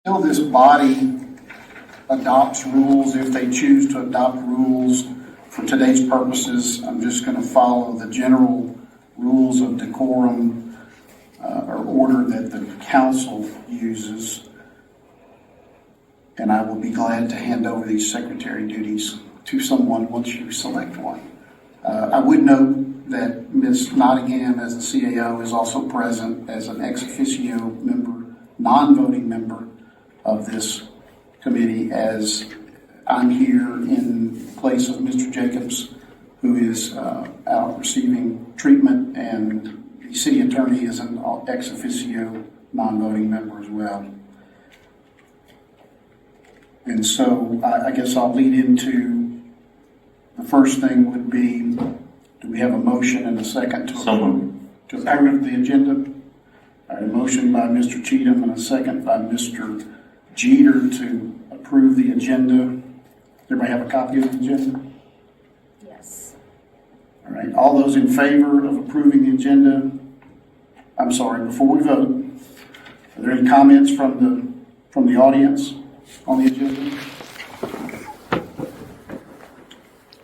Until this body adopts rules, if they choose to adopt rules for today's purposes, I'm just going to follow the general rules of decorum or order that the council uses. And I will be glad to hand over these secretary duties to someone once you select one. I would note that Ms. Nottingham, as the CAO, is also present as an ex officio member, non-voting member of this committee, as I'm here in place of Mr. Jacobs, who is out receiving treatment, and the city attorney is an ex officio non-voting member as well. And so I guess I'll lead into the first thing would be, do we have a motion and a second to approve the agenda? All right, a motion by Mr. Cheatham and a second by Mr. Jeter to approve the agenda. Everybody have a copy of the agenda? Yes. All right, all those in favor of approving the agenda? I'm sorry, before we vote, are there any comments from the audience on the agenda?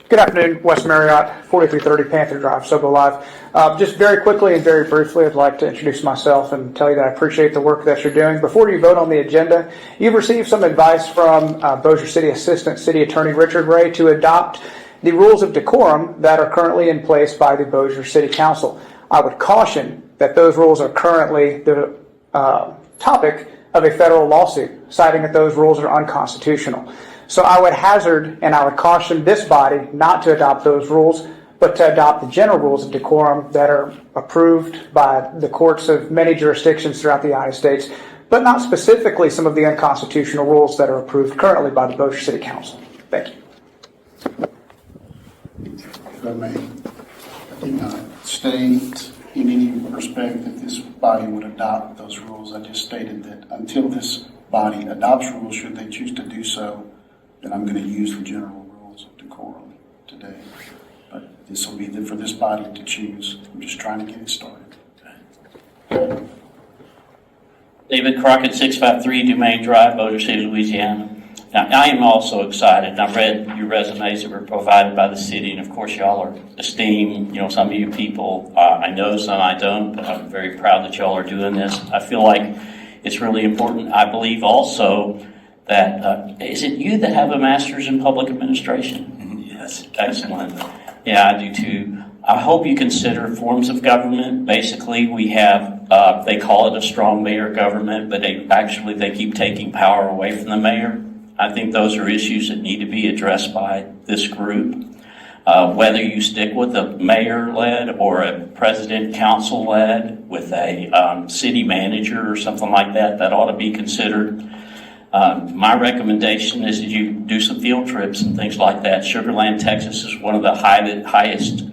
Good afternoon, Wes Merriott, 4330 Panther Drive, sobo.live. Just very quickly and very briefly, I'd like to introduce myself and tell you that I appreciate the work that you're doing. Before you vote on the agenda, you've received some advice from Bossier City Assistant City Attorney Richard Ray to adopt the rules of decorum that are currently in place by the Bossier City Council. I would caution that those rules are currently the topic of a federal lawsuit, citing that those rules are unconstitutional. So I would hazard and I would caution this body not to adopt those rules, but to adopt the general rules of decorum that are approved by the courts of many jurisdictions throughout the United States, but not specifically some of the unconstitutional rules that are approved currently by the Bossier City Council. Thank you. If I may, I did not state in any respect that this body would adopt those rules. I just stated that until this body adopts rules, should they choose to do so, then I'm going to use the general rules of decorum today. But this will be for this body to choose. I'm just trying to get it started. Okay. David Crockett, 653 Dumaine Drive, Bossier City, Louisiana. Now, I am also excited, and I've read your resumes that were provided by the city, and of course y'all are esteemed. You know, some of you people, I know, some I don't, but I'm very proud that y'all are doing this. I feel like it's really important. I believe also that, is it you that have a master's in public administration? Yes. Excellent. Yeah, I do too. I hope you consider forms of government. Basically, we have, they call it a strong mayor government, but they keep taking power away from the mayor. I think those are issues that need to be addressed by this group. Whether you stick with a mayor-led or a president-council-led with a city manager or something like that, that ought to be considered. My recommendation is that you do some field trips and things like that. Sugar Land, Texas is one of the highest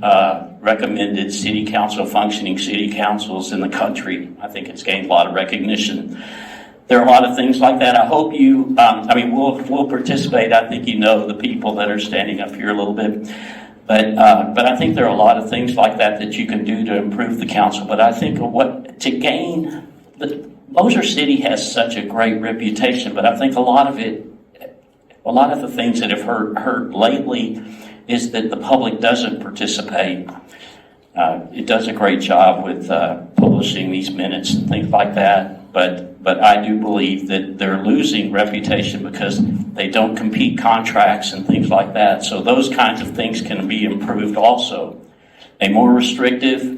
recommended city council, functioning city councils in the country. I think it's gained a lot of recognition. There are a lot of things like that. I hope you, we'll participate. I think you know the people that are standing up here a little bit. But I think there are a lot of things like that you can do to improve the council. But I think Bossier City has such a great reputation, but I think a lot of the things that have heard lately is that the public doesn't participate. It does a great job with publishing these minutes and things like that, but I do believe that they're losing reputation because they don't compete contracts and things like that. So those kinds of things can be improved also. A more restrictive,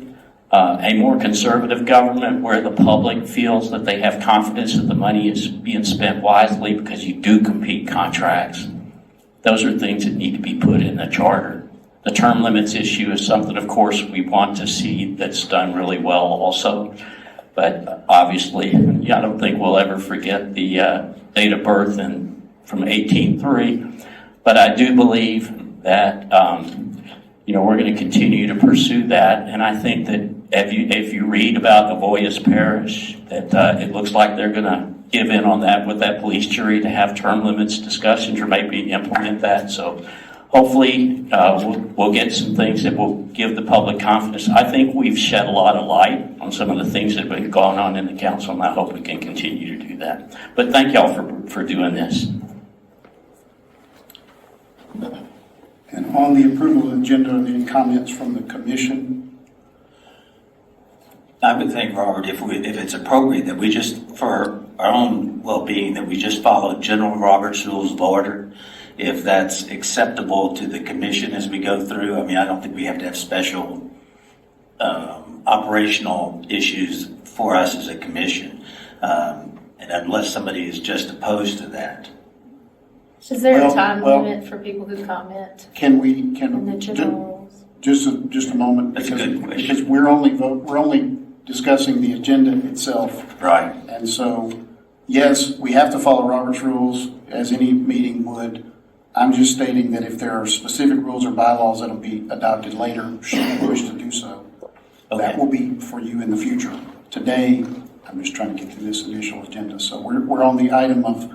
a more conservative government where the public feels that they have confidence that the money is being spent wisely because you do compete contracts. Those are things that need to be put in the charter. The term limits issue is something, of course, we want to see that's done really well also. But obviously, I don't think we'll ever forget the date of birth from 1803. But I do believe that we're going to continue to pursue that. And I think that if you read about Avoyas Parish, that it looks like they're going to give in on that with that police jury to have term limits discussions or maybe implement that. So hopefully we'll get some things that will give the public confidence. I think we've shed a lot of light on some of the things that have been going on in the council, and I hope we can continue to do that. But thank y'all for doing this. And on the approval of the agenda, are there any comments from the commission? I would think, Robert, if it's appropriate, that we just, for our own well-being, that we just follow General Robert's Rules of Order, if that's acceptable to the commission as we go through. I mean, I don't think we have to have special operational issues for us as a commission, and unless somebody is just opposed to that. Is there Well, a time well, limit for people who comment Can in the general rules? just a moment? That's a good question. Because we're only discussing the agenda itself. Right. And so, yes, we have to follow Robert's rules as any meeting would. I'm just stating that if there are specific rules or bylaws that'll be adopted later, should you wish to do so, that will be for you in the future. Today, I'm just trying to get through this initial agenda. So we're on the item of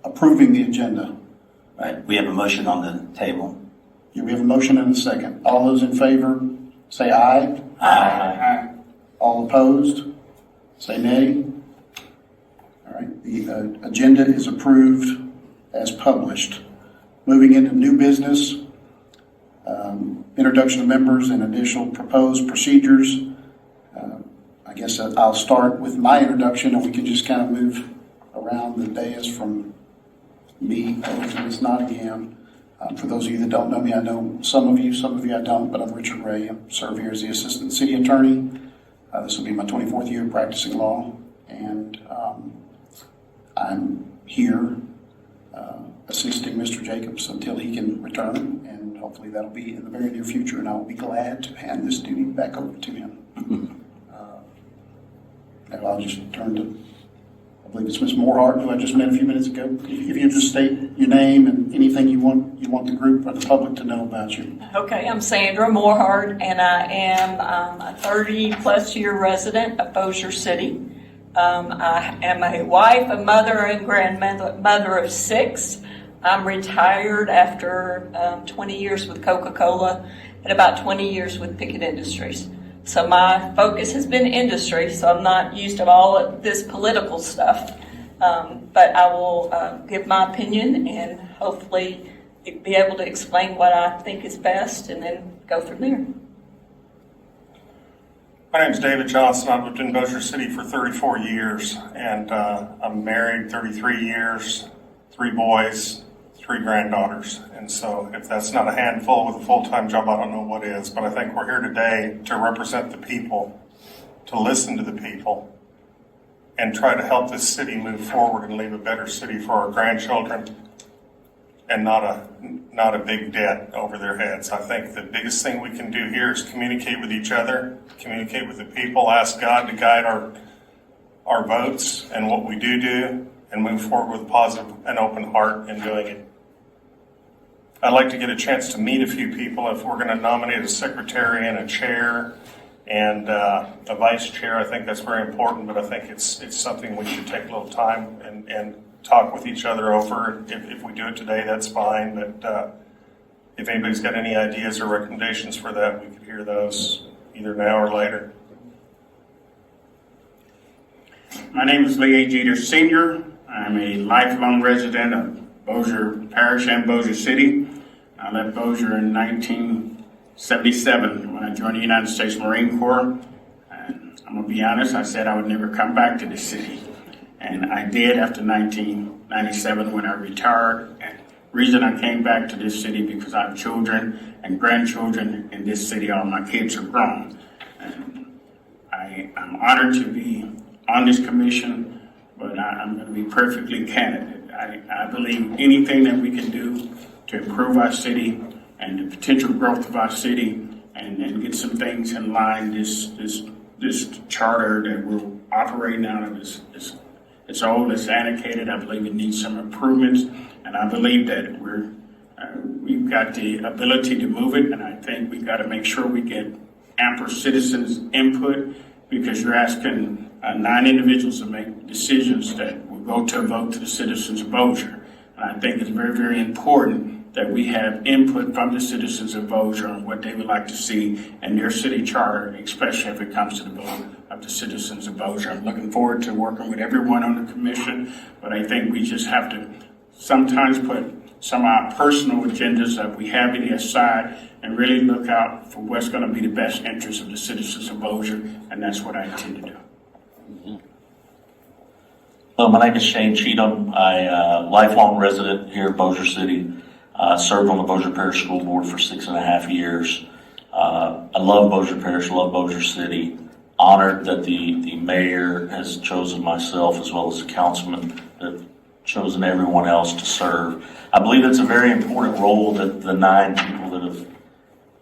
approving the agenda. Right. We have a motion on the table. Yeah, we have a motion and a second. All those in favor, say aye. Aye. All opposed, say nay. All right, the agenda is approved as published. Moving into new business, introduction of members and additional proposed procedures. I guess I'll start with my introduction, and we can just kind of move around the dais from me over to Ms. Nottingham. For those of you that don't know me, I know some of you I don't, but I'm Richard Ray. I serve here as the Assistant City Attorney. This will be my 24th year practicing law, and I'm here assisting Mr. Jacobs until he can return, and hopefully that'll be in the very near future, and I will be glad to hand this duty back over to him. And I'll just turn to, I believe it's Ms. Morehart, who I just met a few minutes ago. If you just state your name and anything you want the group or the public to know about you. Okay, I'm Sandra Morehart, and I am a 30-plus year resident of Bossier City. I am a wife, a mother, and grandmother of 6. I'm retired after 20 years with Coca-Cola and about 20 years with Pickett Industries. So my focus has been industry, so I'm not used to all of this political stuff. But I will give my opinion and hopefully be able to explain what I think is best and then go from there. My name is David Johnson. I've lived in Bossier City for 34 years, and I'm married 33 years, 3 boys, 3 granddaughters. And so if that's not a handful with a full-time job, I don't know what is. But I think we're here today to represent the people, to listen to the people, and try to help this city move forward and leave a better city for our grandchildren and not a big debt over their heads. I think the biggest thing we can do here is communicate with each other, communicate with the people, ask God to guide our votes and what we do, and move forward with a positive and open heart in doing it. I'd like to get a chance to meet a few people. If we're going to nominate a secretary and a chair and a vice chair, I think that's very important, but I think it's something we should take a little time and talk with each other over. If we do it today, that's fine, but if anybody's got any ideas or recommendations for that, we could hear those either now or later. My name is Lee A. Jeter Sr. I'm a lifelong resident of Bossier Parish and Bossier City. I left Bossier in 1977 when I joined the United States Marine Corps. And I'm going to be honest, I said I would never come back to this city. And I did after 1997 when I retired. And the reason I came back to this city because I have children and grandchildren in this city. All my kids are grown. And I'm honored to be on this commission, but I'm going to be perfectly candid. I believe anything that we can do to improve our city and the potential growth of our city and get some things in line, this charter that we're operating out of it's old, it's antiquated. I believe it needs some improvements, and I believe that we've got the ability to move it, and I think we've got to make sure we get ample citizens' input, because you're asking 9 individuals to make decisions that will go to a vote to the citizens of Bossier. And I think it's very, very important that we have input from the citizens of Bossier on what they would like to see in their city charter, especially if it comes to the vote of the citizens of Bossier. I'm looking forward to working with everyone on the commission, but I think we just have to sometimes put some of our personal agendas that we have any aside and really look out for what's going to be the best interest of the citizens of Bossier, and that's what I intend to do. Hello, my name is Shane Cheatham. I lifelong resident here in Bossier City. Served on the Bossier Parish School Board for 6.5 years. I love Bossier Parish, love Bossier City. Honored that the mayor has chosen myself as well as the councilman that have chosen everyone else to serve. I believe it's a very important role that the 9 people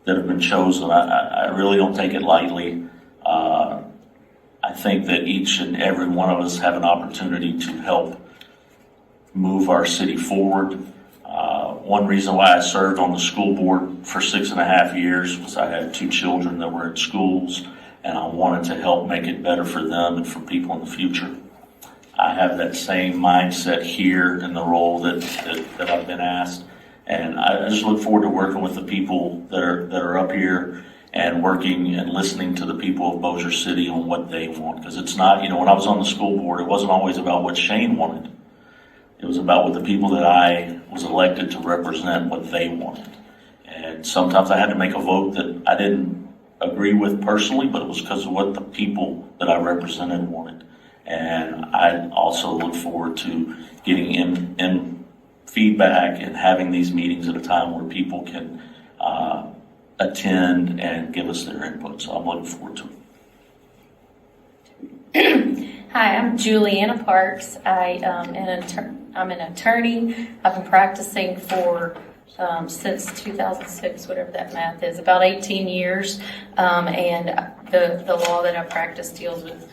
that have been chosen. I really don't take it lightly. I think that each and every one of us have an opportunity to help move our city forward. One reason why I served on the school board for 6.5 years was I had 2 children that were in schools, and I wanted to help make it better for them and for people in the future. I have that same mindset here in the role that I've been asked, and I just look forward to working with the people that are up here and working and listening to the people of Bossier City on what they want. Because it's not, when I was on the school board, it wasn't always about what Shane wanted. It was about what the people that I was elected to represent, what they wanted. And sometimes I had to make a vote that I didn't agree with personally, but it was because of what the people that I represented wanted. And I also look forward to getting in feedback and having these meetings at a time where people can attend and give us their input. So I'm looking forward to it. Hi, I'm Julianna Parks. I'm an attorney. I've been practicing for since 2006, whatever that math is, about 18 years. And the law that I practice deals with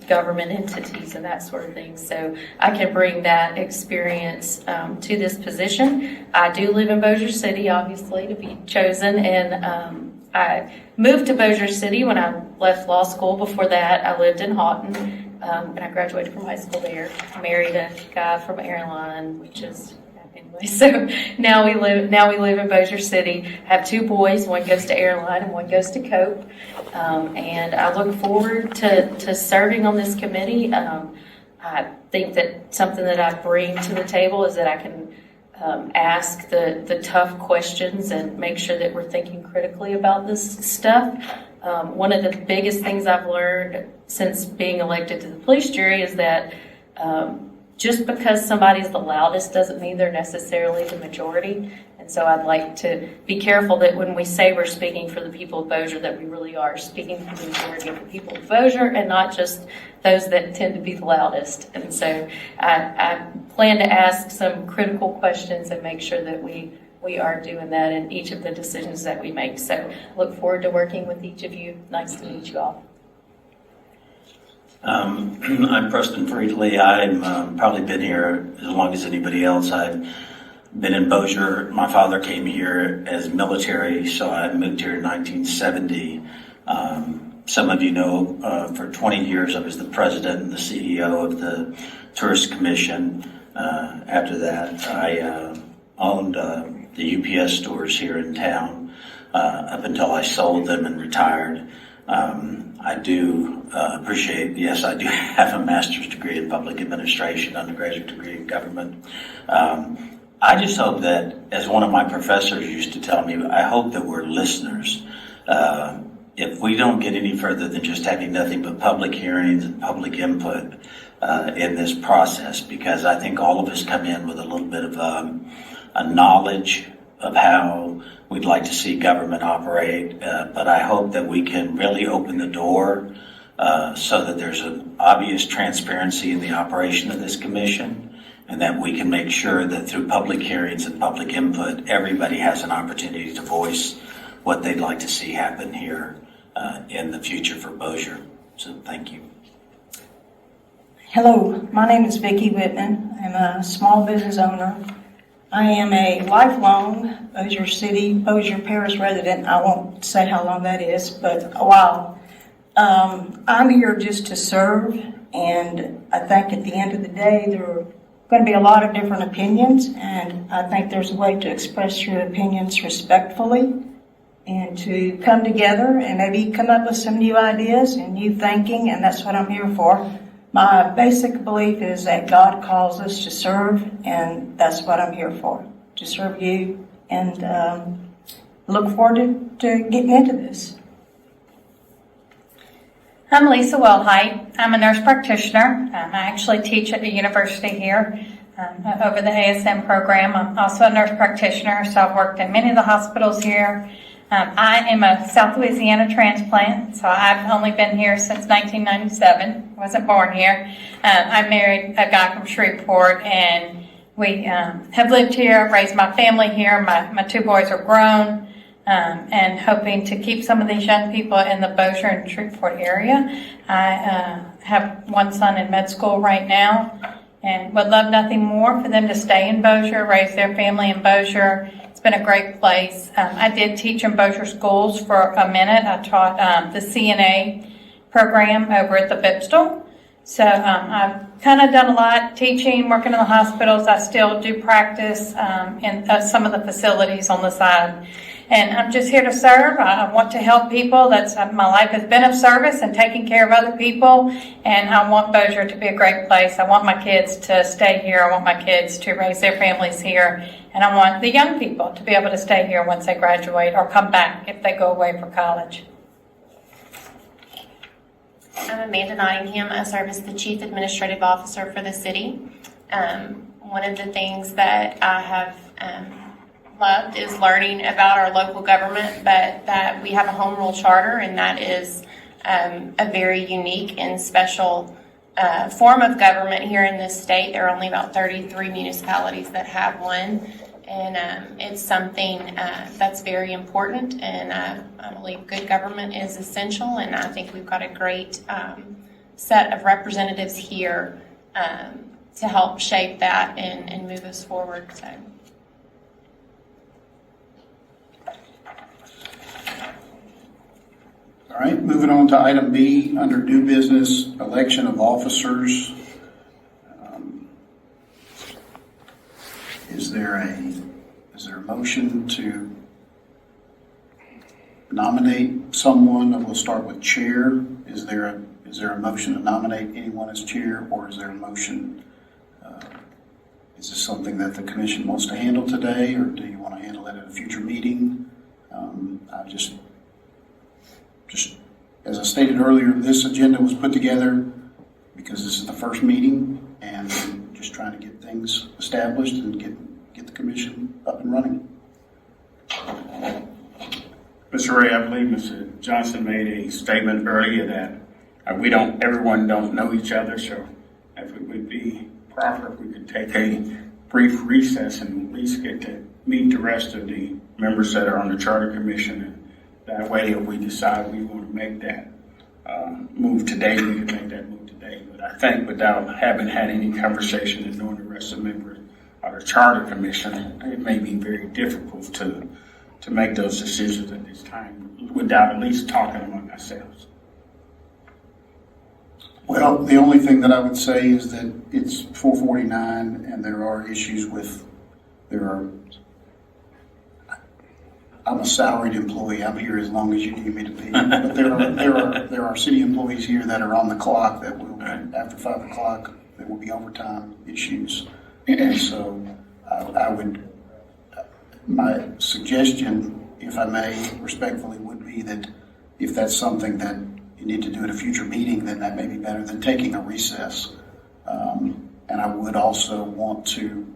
government entities and that sort of thing. So I can bring that experience to this position. I do live in Bossier City, obviously, to be chosen, and I moved to Bossier City when I left law school. Before that, I lived in Houghton, and I graduated from high school there. Married a guy from Airline, which is anyway. So now we live in Bossier City. Have 2 boys. One goes to Airline and one goes to Cope. And I look forward to serving on this committee. I think that something that I bring to the table is that I can ask the tough questions and make sure that we're thinking critically about this stuff. One of the biggest things I've learned since being elected to the police jury is that just because somebody's the loudest doesn't mean they're necessarily the majority. And so I'd like to be careful that when we say we're speaking for the people of Bossier, that we really are speaking for the majority of the people of Bossier and not just those that tend to be the loudest. And so I plan to ask some critical questions and make sure that we are doing that in each of the decisions that we make. So look forward to working with each of you. Nice to meet you all. I'm Preston Friedley. I've probably been here as long as anybody else. I've been in Bossier. My father came here as military, so I moved here in 1970. Some of you know, for 20 years I was the president and the CEO of the Tourist Commission. After that, I owned the UPS stores here in town up until I sold them and retired. I do appreciate, yes, I do have a master's degree in public administration, undergraduate degree in government. I just hope that, as one of my professors used to tell me, I hope that we're listeners. If we don't get any further than just having nothing but public hearings and public input in this process, because I think all of us come in with a little bit of a knowledge of how we'd like to see government operate, but I hope that we can really open the door so that there's an obvious transparency in the operation of this commission, and that we can make sure that through public hearings and public input, everybody has an opportunity to voice what they'd like to see happen here in the future for Bossier. So thank you. Hello, my name is Vicki Whitman. I'm a small business owner. I am a lifelong Bossier City, Bossier Parish resident. I won't say how long that is, but a while. I'm here just to serve, and I think at the end of the day, there are going to be a lot of different opinions, and I think there's a way to express your opinions respectfully and to come together and maybe come up with some new ideas and new thinking, and that's what I'm here for. My basic belief is that God calls us to serve, and that's what I'm here for, to serve you, and look forward to getting into this. I'm Lisa Wellhite. I'm a nurse practitioner. I actually teach at the university here over the ASM program. I'm also a nurse practitioner, so I've worked in many of the hospitals here. I am a South Louisiana transplant, so I've only been here since 1997. I wasn't born here. I married a guy from Shreveport, and we have lived here, raised my family here. My two boys are grown. And hoping to keep some of these young people in the Bossier and Shreveport area. I have one son in med school right now and would love nothing more for them to stay in Bossier, raise their family in Bossier. It's been a great place. I did teach in Bossier schools for a minute. I taught the CNA program over at the Bipstel. So I've kind of done a lot, teaching, working in the hospitals. I still do practice in some of the facilities on the side. And I'm just here to serve. I want to help people. That's my life has been of service and taking care of other people. And I want Bossier to be a great place. I want my kids to stay here. I want my kids to raise their families here. And I want the young people to be able to stay here once they graduate or come back if they go away for college. I'm Amanda Nottingham. I serve as the Chief Administrative Officer for the city. One of the things that I have loved is learning about our local government, but that we have a home rule charter, and that is a very unique and special form of government here in this state. There are only about 33 municipalities that have one, and it's something that's very important, and I believe good government is essential, and I think we've got a great set of representatives here to help shape that and move us forward. So. All right, moving on to item B, under new business, election of officers. Is there a motion to nominate someone? We'll start with chair. Is there a motion to nominate anyone as chair, or is there a motion? Is this something that the commission wants to handle today, or do you want to handle it at a future meeting? Just as I stated earlier, this agenda was put together because this is the first meeting, and just trying to get things established and get the commission up and running. Mr. Ray, I believe Mr. Johnson made a statement earlier that everyone don't know each other, so if it would be proper, if we could take a brief recess and at least get to meet the rest of the members that are on the Charter Commission. And that way, if we decide we want to make that move today, we can make that move today. But I think without having had any conversation and knowing the rest of the members of the Charter Commission, it may be very difficult to make those decisions at this time without at least talking among ourselves. Well, the only thing that I would say is that it's 4:49, and there are issues with, I'm a salaried employee. I'm here as long as you need me to be. But there are city employees here that are on the clock that will, after 5 o'clock, there will be overtime issues. And so my suggestion, if I may, respectfully, would be that if that's something that you need to do at a future meeting, then that may be better than taking a recess. And I would also want to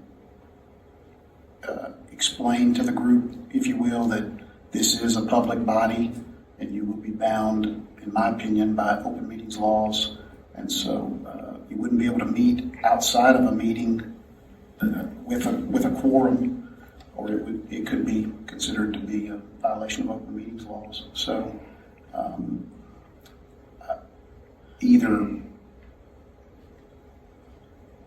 explain to the group, if you will, that this is a public body and you will be bound, in my opinion, by open meetings laws. And so you wouldn't be able to meet outside of a meeting with a quorum, or it could be considered to be a violation of open meetings laws. So either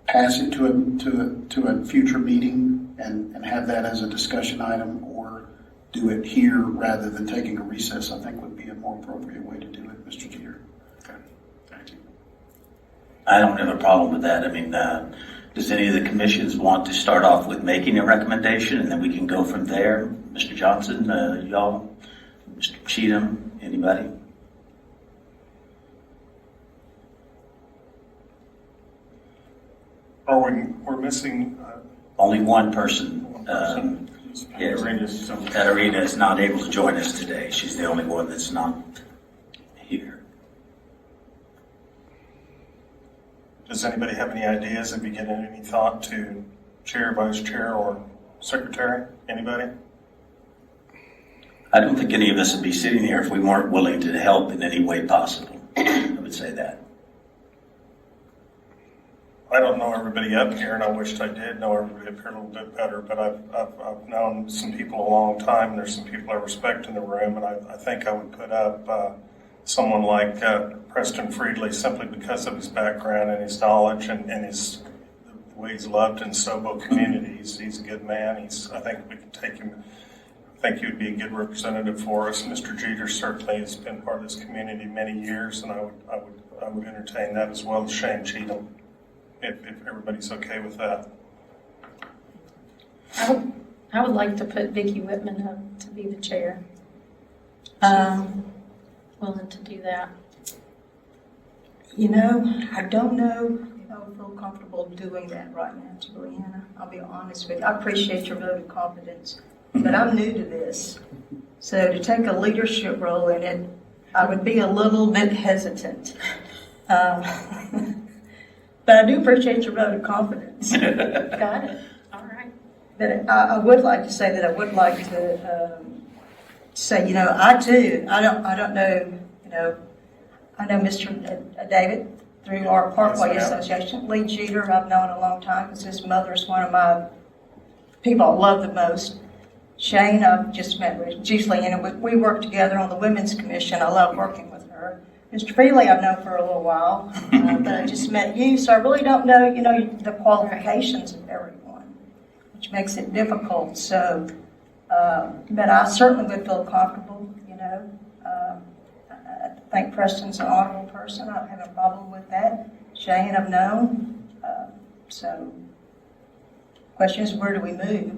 pass it to a future meeting and have that as a discussion item, or do it here rather than taking a recess, I think would be a more appropriate way to do it, Mr. Jeter. Okay, thank you. I don't have a problem with that. I mean, Does any of the commissions want to start off with making a recommendation, and then we can go from there? Mr. Johnson, y'all, Mr. Cheatham, anybody? We're missing, Only one person. Yes, Arenas. Katarina is not able to join us today. She's the only one that's not here. does anybody have any ideas? Have you given any thought to chair, vice chair, or secretary? Anybody? I don't think any of us would be sitting here if we weren't willing to help in any way possible. I would say that. I don't know everybody up here, and I wished I did know everybody up here a little bit better, but I've known some people a long time, and there's some people I respect in the room, and I think I would put up someone like Preston Friedley simply because of his background and his knowledge and his the way he's loved in Sobo communities. He's a good man. I think we can take him. I think he would be a good representative for us. Mr. Jeter certainly has been part of this community many years, and I would entertain that, as well as Shane Cheatham, if everybody's okay with that. I would like to put Vicki Whitman up to be the chair. Willing to do that. You know, I don't know if I would feel comfortable doing that right now, Julianna. I'll be honest with you. I appreciate your vote of confidence, but I'm new to this. So to take a leadership role in it, I would be a little bit hesitant. But I do appreciate your vote of confidence. Got it. All right. But I would like to say that I would like to say, you know, I don't know, you know, I know Mr. David through our Parkway Association. Lee Jeter, I've known a long time because his mother is one of my people I love the most. Shane, I've just met with Julianna. We work together on the Women's Commission. I love working with her. Mr. Freely, I've known for a little while, but I just met you, so I really don't know, you know, the qualifications of everyone, which makes it difficult. So, but I certainly would feel comfortable, you know. I think Preston's an honorable person. I don't have a problem with that. Shane, I've known. So, question is, where do we move?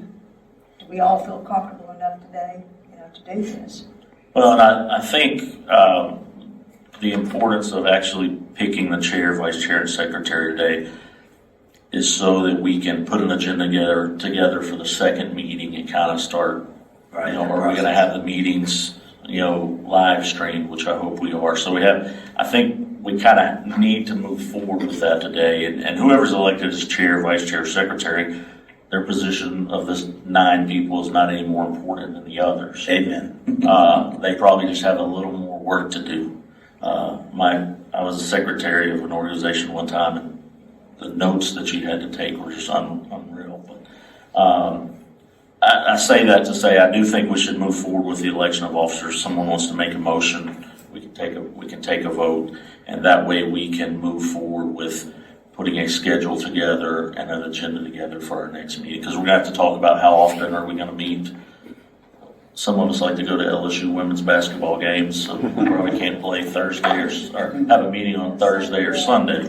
Do we all feel comfortable enough today, you know, to do this? Well, and I think the importance of actually picking the chair, vice chair, and secretary today is so that we can put an agenda together for the second meeting and kind of start, you know, are we going to have the meetings, you know, live streamed, which I hope we are. So I think we kind of need to move forward with that today. And whoever's elected as chair, vice chair, secretary, their position of this 9 people is not any more important than the others. Amen. They probably just have a little more work to do. I was a secretary of an organization one time, and the notes that you had to take were just unreal. But I say that to say I do think we should move forward with the election of officers. Someone wants to make a motion, we can take a vote, and that way we can move forward with putting a schedule together and an agenda together for our next meeting. Because we're going to have to talk about how often are we going to meet. Some of us like to go to LSU women's basketball games, so we probably can't play Thursday or have a meeting on Thursday or Sunday,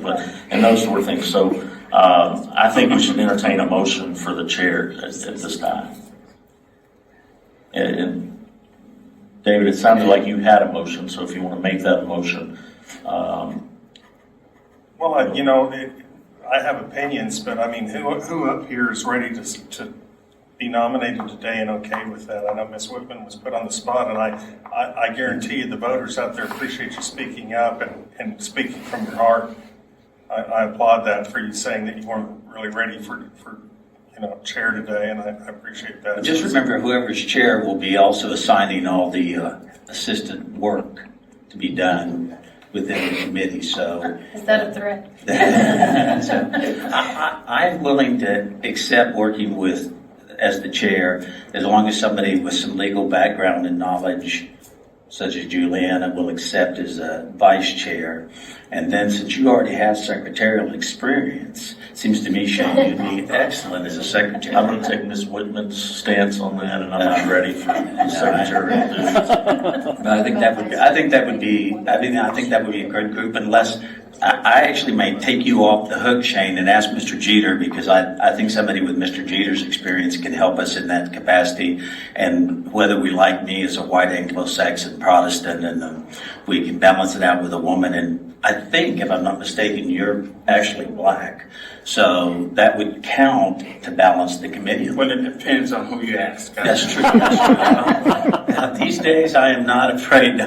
and those sort of things. So I think we should entertain a motion for the chair at this time. And David, it sounded like you had a motion, so if you want to make that motion. Well, I have opinions, but I mean, who up here is ready to be nominated today and okay with that? I know Ms. Whitman was put on the spot, and I guarantee you the voters out there appreciate you speaking up and speaking from your heart. I applaud that for you saying that you weren't really ready for chair today, and I appreciate that. But just remember, whoever's chair will be also assigning all the assistant work to be done within the committee. So Is that a threat? so I'm willing to accept working with as the chair, as long as somebody with some legal background and knowledge, such as Julianna, will accept as a vice chair. And then since you already have secretarial experience, seems to me, Shane, you'd be excellent as a secretary. I'm going to take Ms. Whitman's stance on that, and I'm not ready for the secretary position. But I think that would be a good group, unless I actually may take you off the hook, Shane, and ask Mr. Jeter, because I think somebody with Mr. Jeter's experience can help us in that capacity. And whether we like me as a white Anglo-Saxon Protestant, and we can balance it out with a woman. And I think, if I'm not mistaken, you're actually black. So that would count to balance the committee. Well, it depends on who you ask. That's true. Now, these days, I am not afraid to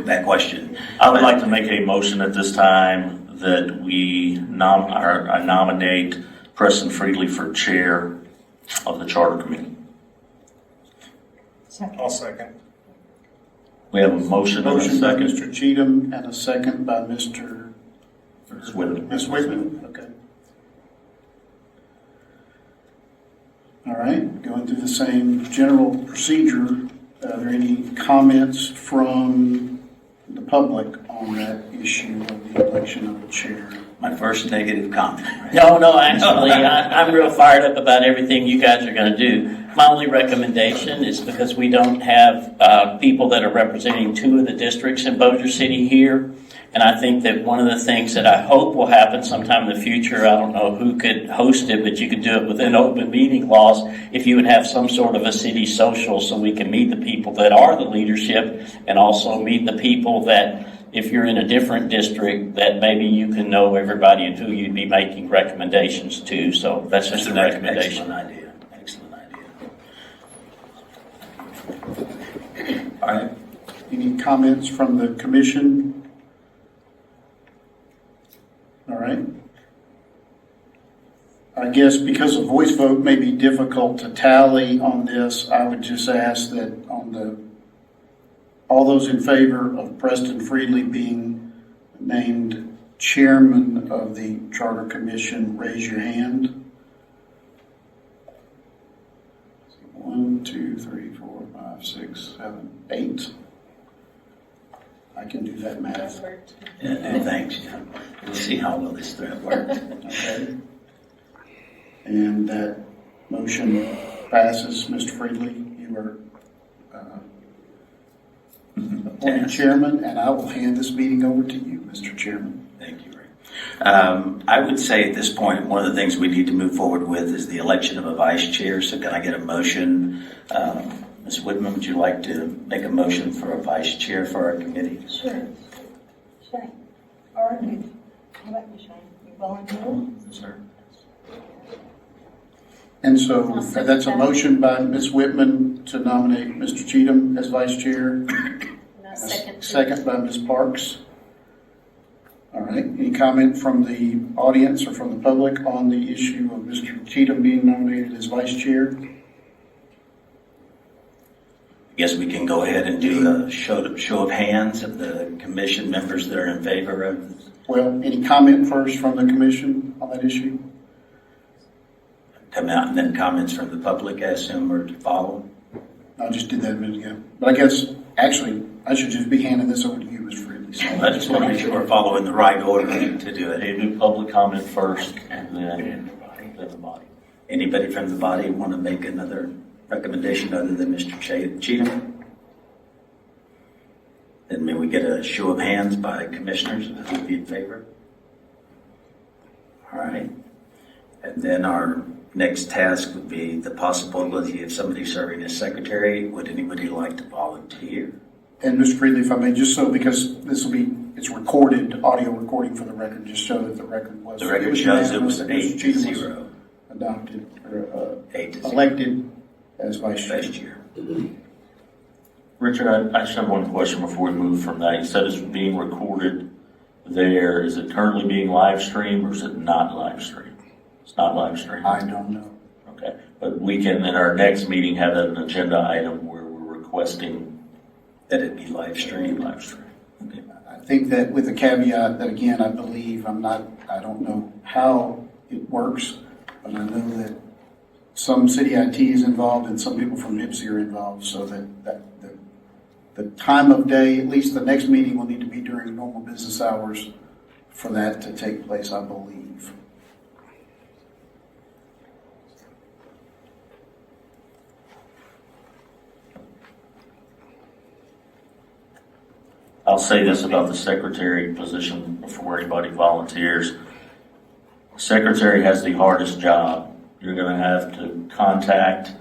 that question. I would like to make a motion at this time that we nominate Preston Friedley for chair of the Charter Committee. I'll second. We have a motion and a Motion by second. Mr. Cheatham and a second by Mr. Whitman. Ms. Whitman, okay. All right, going through the same general procedure, are there any comments from the public on that issue of the election of the chair? My first negative comment. Right? No, actually, I'm real fired up about everything you guys are going to do. My only recommendation is because we don't have people that are representing two of the districts in Bossier City here. And I think that one of the things that I hope will happen sometime in the future, I don't know who could host it, but you could do it within open meeting laws, if you would have some sort of a city social so we can meet the people that are the leadership and also meet the people that, if you're in a different district, that maybe you can know everybody and who you'd be making recommendations to. So that's just a recommendation. Excellent idea. Excellent idea. All right. Any comments from the commission? All right. I guess because a voice vote may be difficult to tally on this, I would just ask that all those in favor of Preston Friedley being named chairman of the Charter Commission, raise your hand. 1, 2, 3, 4, 5, 6, 7, 8. I can do that math. And thanks. We'll see how well this thread works. Okay. And that motion passes. Mr. Friedley, you are appointed chairman, and I will hand this meeting over to you, Mr. Chairman. Thank you, Ray. I would say at this point, one of the things we need to move forward with is the election of a vice chair. So can I get a motion? Ms. Whitman, would you like to make a motion for a vice chair for our committee? Sure. Shane. All right. How about you, Shane? You volunteer? Sir. And so that's a motion by Ms. Whitman to nominate Mr. Cheatham as vice chair. Second by Ms. Parks. All right. Any comment from the audience or from the public on the issue of Mr. Cheatham being nominated as vice chair? I guess we can go ahead and do a show of hands of the commission members that are in favor of this. Well, any comment first from the commission on that issue? Come out, and then comments from the public, I assume, are to follow. I just did that a minute ago. But I guess, actually, I should just be handing this over to you, Ms. Friedley. So I just want to make sure we're following the right order to do it. They do public comment first, and then the body. Anybody from the body want to make another recommendation other than Mr. Cheatham? Then may we get a show of hands by commissioners who would be in favor? All right. And then our next task would be the possibility of somebody serving as secretary. Would anybody like to volunteer? And Mr. Friedley, if I may, just so, because it's recorded, audio recording for the record, just show that the record was. The record shows it was unanimous, 8-0. Adopted, or 8-0. elected as vice chair. Vice chair. Richard, I just have one question before we move from that. You said it's being recorded there. Is it currently being live streamed, or is it not live streamed? It's not live streamed. I don't know. Okay, but we can, in our next meeting, have that an agenda item where we're requesting That it be live streamed. live stream. Okay. I think that with the caveat that, again, I believe I don't know how it works, but I know that some city IT is involved and some people from NIPSI are involved, so that the time of day, at least the next meeting will need to be during normal business hours for that to take place, I believe. I'll say this about the secretary position before anybody volunteers. Secretary has the hardest job. You're going to have to contact,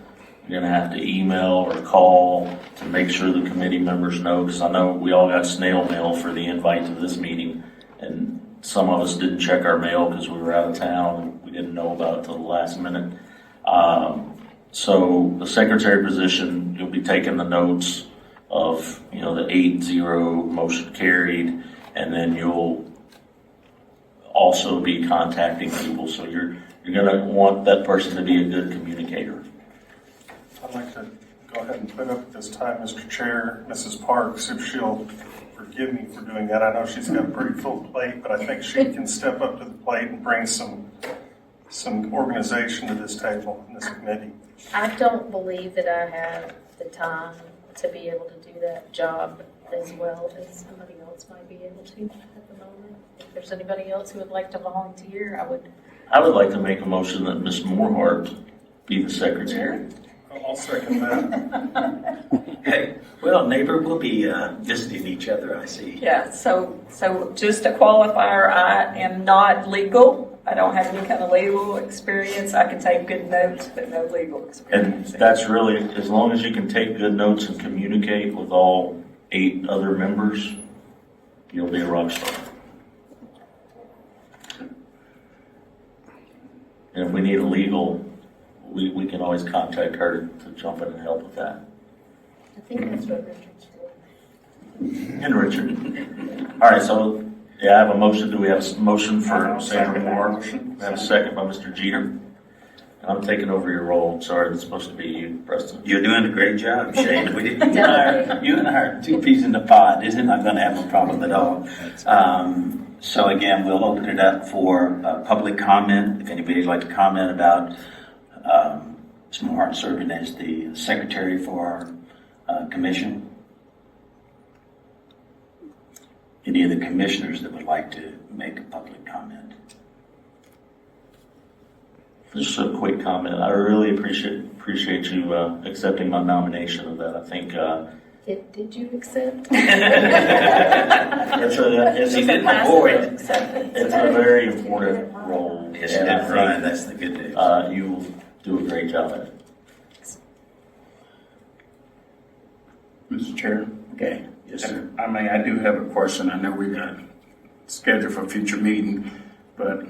you're going to have to email or call to make sure the committee members know, because I know we all got snail mail for the invite to this meeting, and some of us didn't check our mail because we were out of town and we didn't know about it till the last minute. So the secretary position, you'll be taking the notes of, the 8-0 motion carried, and then you'll also be contacting people. So you're going to want that person to be a good communicator. I'd like to go ahead and put up at this time, Mr. Chair, Mrs. Parks, if she'll forgive me for doing that. I know she's got a pretty full plate, but I think she can step up to the plate and bring some organization to this table, in this committee. I don't believe that I have the time to be able to do that job as well as somebody else might be able to at the moment. If there's anybody else who would like to volunteer, I would like to make a motion that Ms. Moorhart be the secretary. I'll second that. Hey, well, neighbor, we'll be visiting each other, I see. Yeah, so just a qualifier, I am not legal. I don't have any kind of legal experience. I can take good notes, but no legal And experience. that's really, as long as you can take good notes and communicate with all 8 other members, you'll be a rock star. And if we need a legal, we can always contact her to jump in and help with that. I think that's what Richard's doing. And Richard. All right, so, I have a motion. Do we have a motion for Sandra Moore? We have a second by Mr. Jeter. And I'm taking over your role. Sorry, it's supposed to be you, Preston. You're doing a great job, Shane. You and I are 2 peas in the pod. This is not going to have a problem at all. So again, we'll open it up for public comment. If anybody'd like to comment about Ms. Moore serving as the secretary for our commission. Any of the commissioners that would like to make a public comment? Just a quick comment. I really appreciate you accepting my nomination of that. I think Did you accept? it's a very important role. Yes, you did, Brian. That's the good news. You will do a great job at it. Mr. Chair. Okay. Yes, sir. I do have a question. I know we got scheduled for a future meeting, but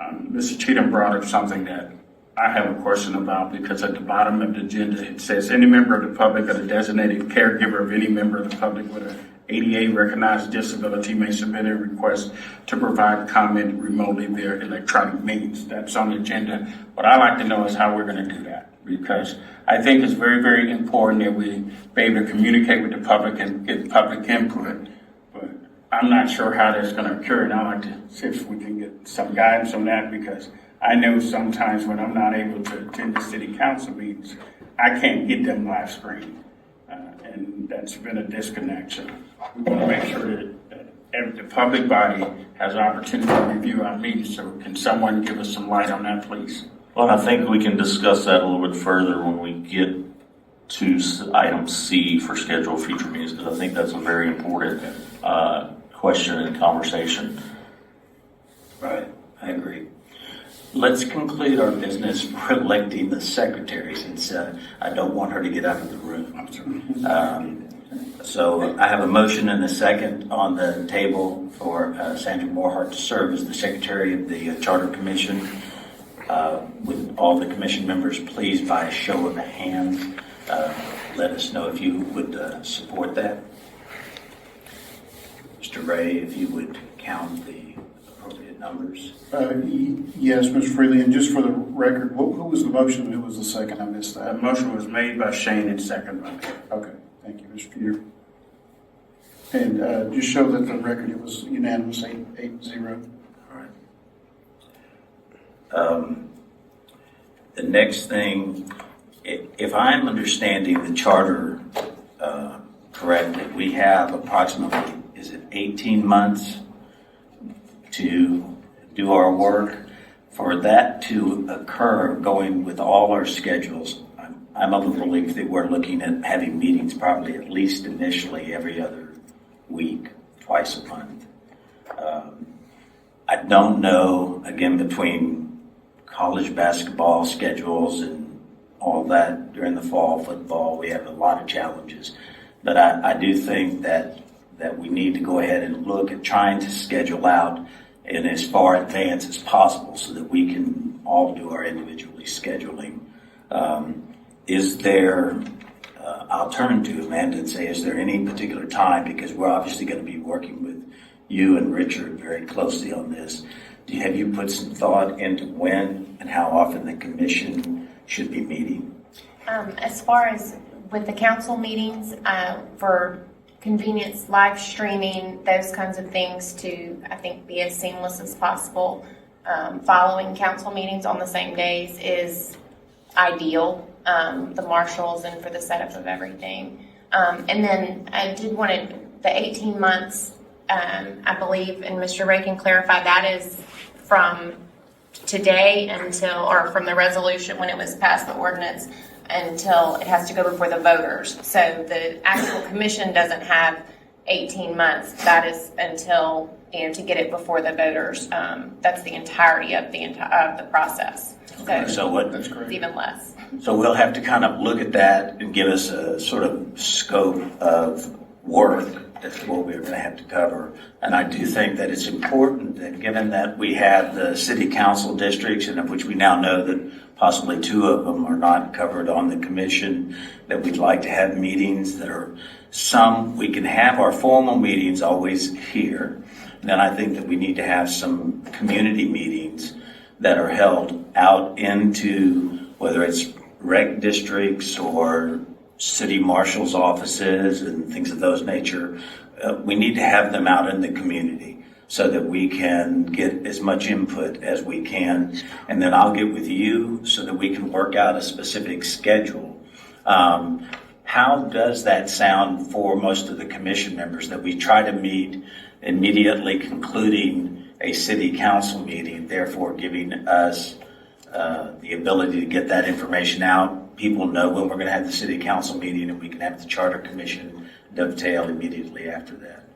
Mr. Cheatham brought up something that I have a question about, because at the bottom of the agenda, it says any member of the public or the designated caregiver of any member of the public with an ADA recognized disability may submit a request to provide comment remotely via electronic means. That's on the agenda. What I'd like to know is how we're going to do that, because I think it's very, very important that we be able to communicate with the public and get public input. But I'm not sure how that's going to occur, and I'd like to see if we can get some guidance on that, because I know sometimes when I'm not able to attend the city council meetings, I can't get them live streamed, and that's been a disconnect. So we want to make sure that the public body has an opportunity to review our meetings. So can someone give us some light on that, please? Well, I think we can discuss that a little bit further when we get to item C for scheduled future meetings, because I think that's a very important question and conversation. Right, I agree. Let's conclude our business for electing the secretary, since I don't want her to get out of the room. So I have a motion and a second on the table for Sandra Moorhart to serve as the secretary of the Charter Commission. With all the commission members, please, by a show of hands, let us know if you would support that. Mr. Ray, if you would count the appropriate numbers. Yes, Mr. Freely, and just for the record, who was the motion and who was the second? I missed The that. motion was made by Shane and seconded by me. Okay, thank you, Mr. Peter. And just show that the record, it was unanimous, 8-0. The next thing, if I'm understanding the charter correctly, we have approximately, is it 18 months to do our work? For that to occur, going with all our schedules, I'm of the belief that we're looking at having meetings probably at least initially every other week, twice a month. I don't know, again, between college basketball schedules and all that during the fall, football, we have a lot of challenges. But I do think that we need to go ahead and look at trying to schedule out in as far advance as possible so that we can all do our individually scheduling. Is there, I'll turn to Amanda and say, is there any particular time, because we're obviously going to be working with you and Richard very closely on this. Have you put some thought into when and how often the commission should be meeting? As far as with the council meetings, for convenience, live streaming, those kinds of things to, I think, be as seamless as possible. Following council meetings on the same days is ideal, the marshals and for the setup of everything. And then I did want to, the 18 months, I believe, and Mr. Ray can clarify, that is from today until, or from the resolution when it was passed, the ordinance, until it has to go before the voters. So the actual commission doesn't have 18 months. That is until, to get it before the voters. That's the entirety of the process. So what? That's correct. It's even less. So we'll have to kind of look at that and give us a sort of scope of work as to what we're going to have to cover. And I do think that it's important that, given that we have the city council districts, and of which we now know that possibly 2 of them are not covered on the commission, that we'd like to have meetings that are we can have our formal meetings always here. Then I think that we need to have some community meetings that are held out into, whether it's rec districts or city marshal's offices and things of those nature. We need to have them out in the community so that we can get as much input as we can. And then I'll get with you so that we can work out a specific schedule. How does that sound for most of the commission members, that we try to meet immediately concluding a city council meeting, therefore giving us the ability to get that information out? People know when we're going to have the city council meeting, and we can have the charter commission dovetail immediately after that.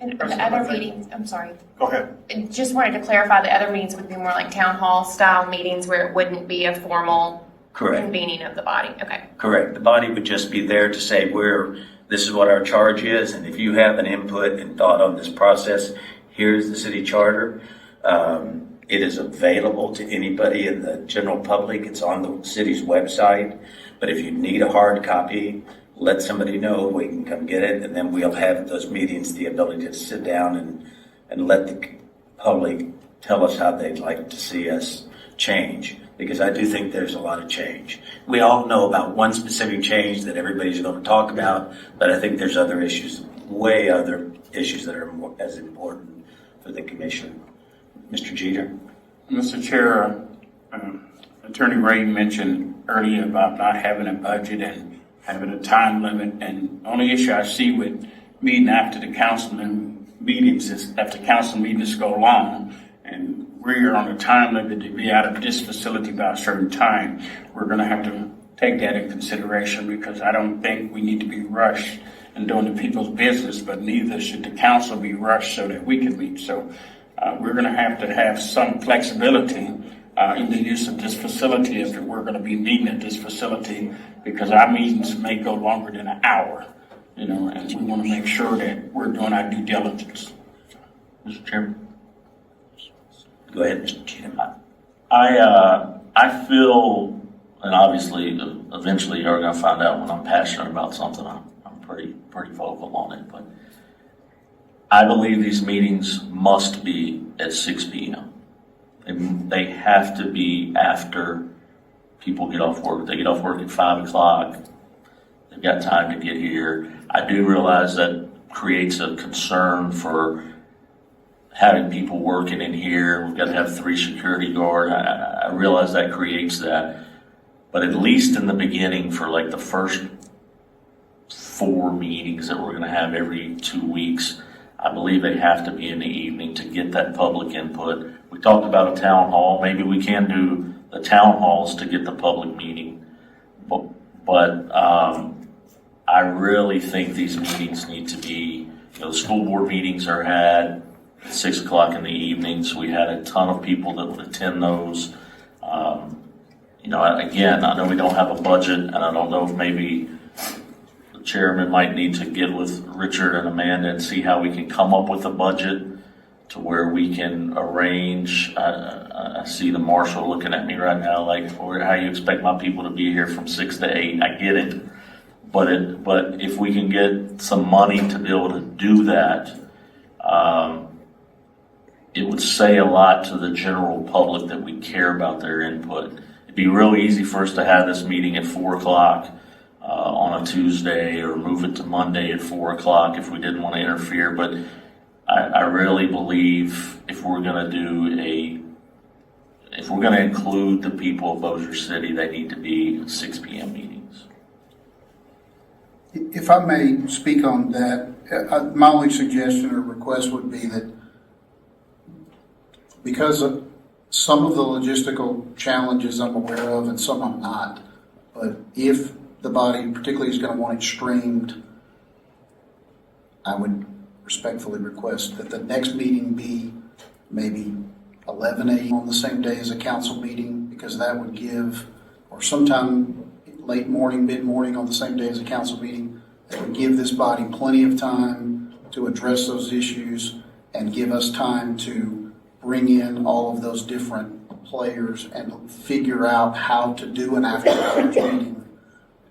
And the other meetings, I'm sorry. Go ahead. I just wanted to clarify, the other meetings would be more like town hall style meetings where it wouldn't be a formal convening of the body. Okay. Correct. The body would just be there to say, this is what our charge is, and if you have an input and thought on this process, here's the city charter. It is available to anybody in the general public. It's on the city's website. But if you need a hard copy, let somebody know. We can come get it. And then we'll have those meetings the ability to sit down and let the public tell us how they'd like to see us change. Because I do think there's a lot of change. We all know about one specific change that everybody's going to talk about, but I think there's other issues that are as important for the commission. Mr. Jeter? Mr. Chair, Attorney Ray mentioned earlier about not having a budget and having a time limit, and the only issue I see with meeting after the council meetings is after council meetings go long, and we're on a time limit to be out of this facility by a certain time. We're going to have to take that in consideration, because I don't think we need to be rushed in doing the people's business, but neither should the council be rushed so that we can meet. So we're going to have some flexibility in the use of this facility if we're going to be meeting at this facility, because our meetings may go longer than an hour, and we want to make sure that we're doing our due diligence. Mr. Chairman? Go ahead, Mr. Cheatham. I feel, and obviously, eventually you're going to find out when I'm passionate about something. I'm pretty vocal on it, but I believe these meetings must be at 6 p.m. They have to be after people get off work. They get off work at 5 o'clock. They've got time to get here. I do realize that creates a concern for having people working in here. We've got to have 3 security guards. I realize that creates that. But at least in the beginning, for like the first 4 meetings that we're going to have every 2 weeks. I believe they have to be in the evening to get that public input. We talked about a town hall. Maybe we can do the town halls to get the public meeting. But I really think these meetings need to be, the school board meetings are had at 6 o'clock in the evenings. We had a ton of people that would attend those. Again, I know we don't have a budget, and I don't know if maybe the chairman might need to get with Richard and Amanda and see how we can come up with a budget to where we can arrange. I see the marshal looking at me right now like, how you expect my people to be here from 6 to 8? I get it. But if we can get some money to be able to do that, it would say a lot to the general public that we care about their input. It'd be real easy for us to have this meeting at 4 o'clock on a Tuesday, or move it to Monday at 4 o'clock if we didn't want to interfere. But I really believe if we're going to include the people of Bossier City, they need to be 6 p.m. meetings. If I may speak on that, my only suggestion or request would be that, because of some of the logistical challenges I'm aware of and some I'm not, but if the body particularly is going to want it streamed, I would respectfully request that the next meeting be maybe 11 a.m. on the same day as a council meeting, because that would give, or sometime late morning, mid-morning on the same day as a council meeting, that would give this body plenty of time to address those issues and give us time to bring in all of those different players and figure out how to do an after-hours meeting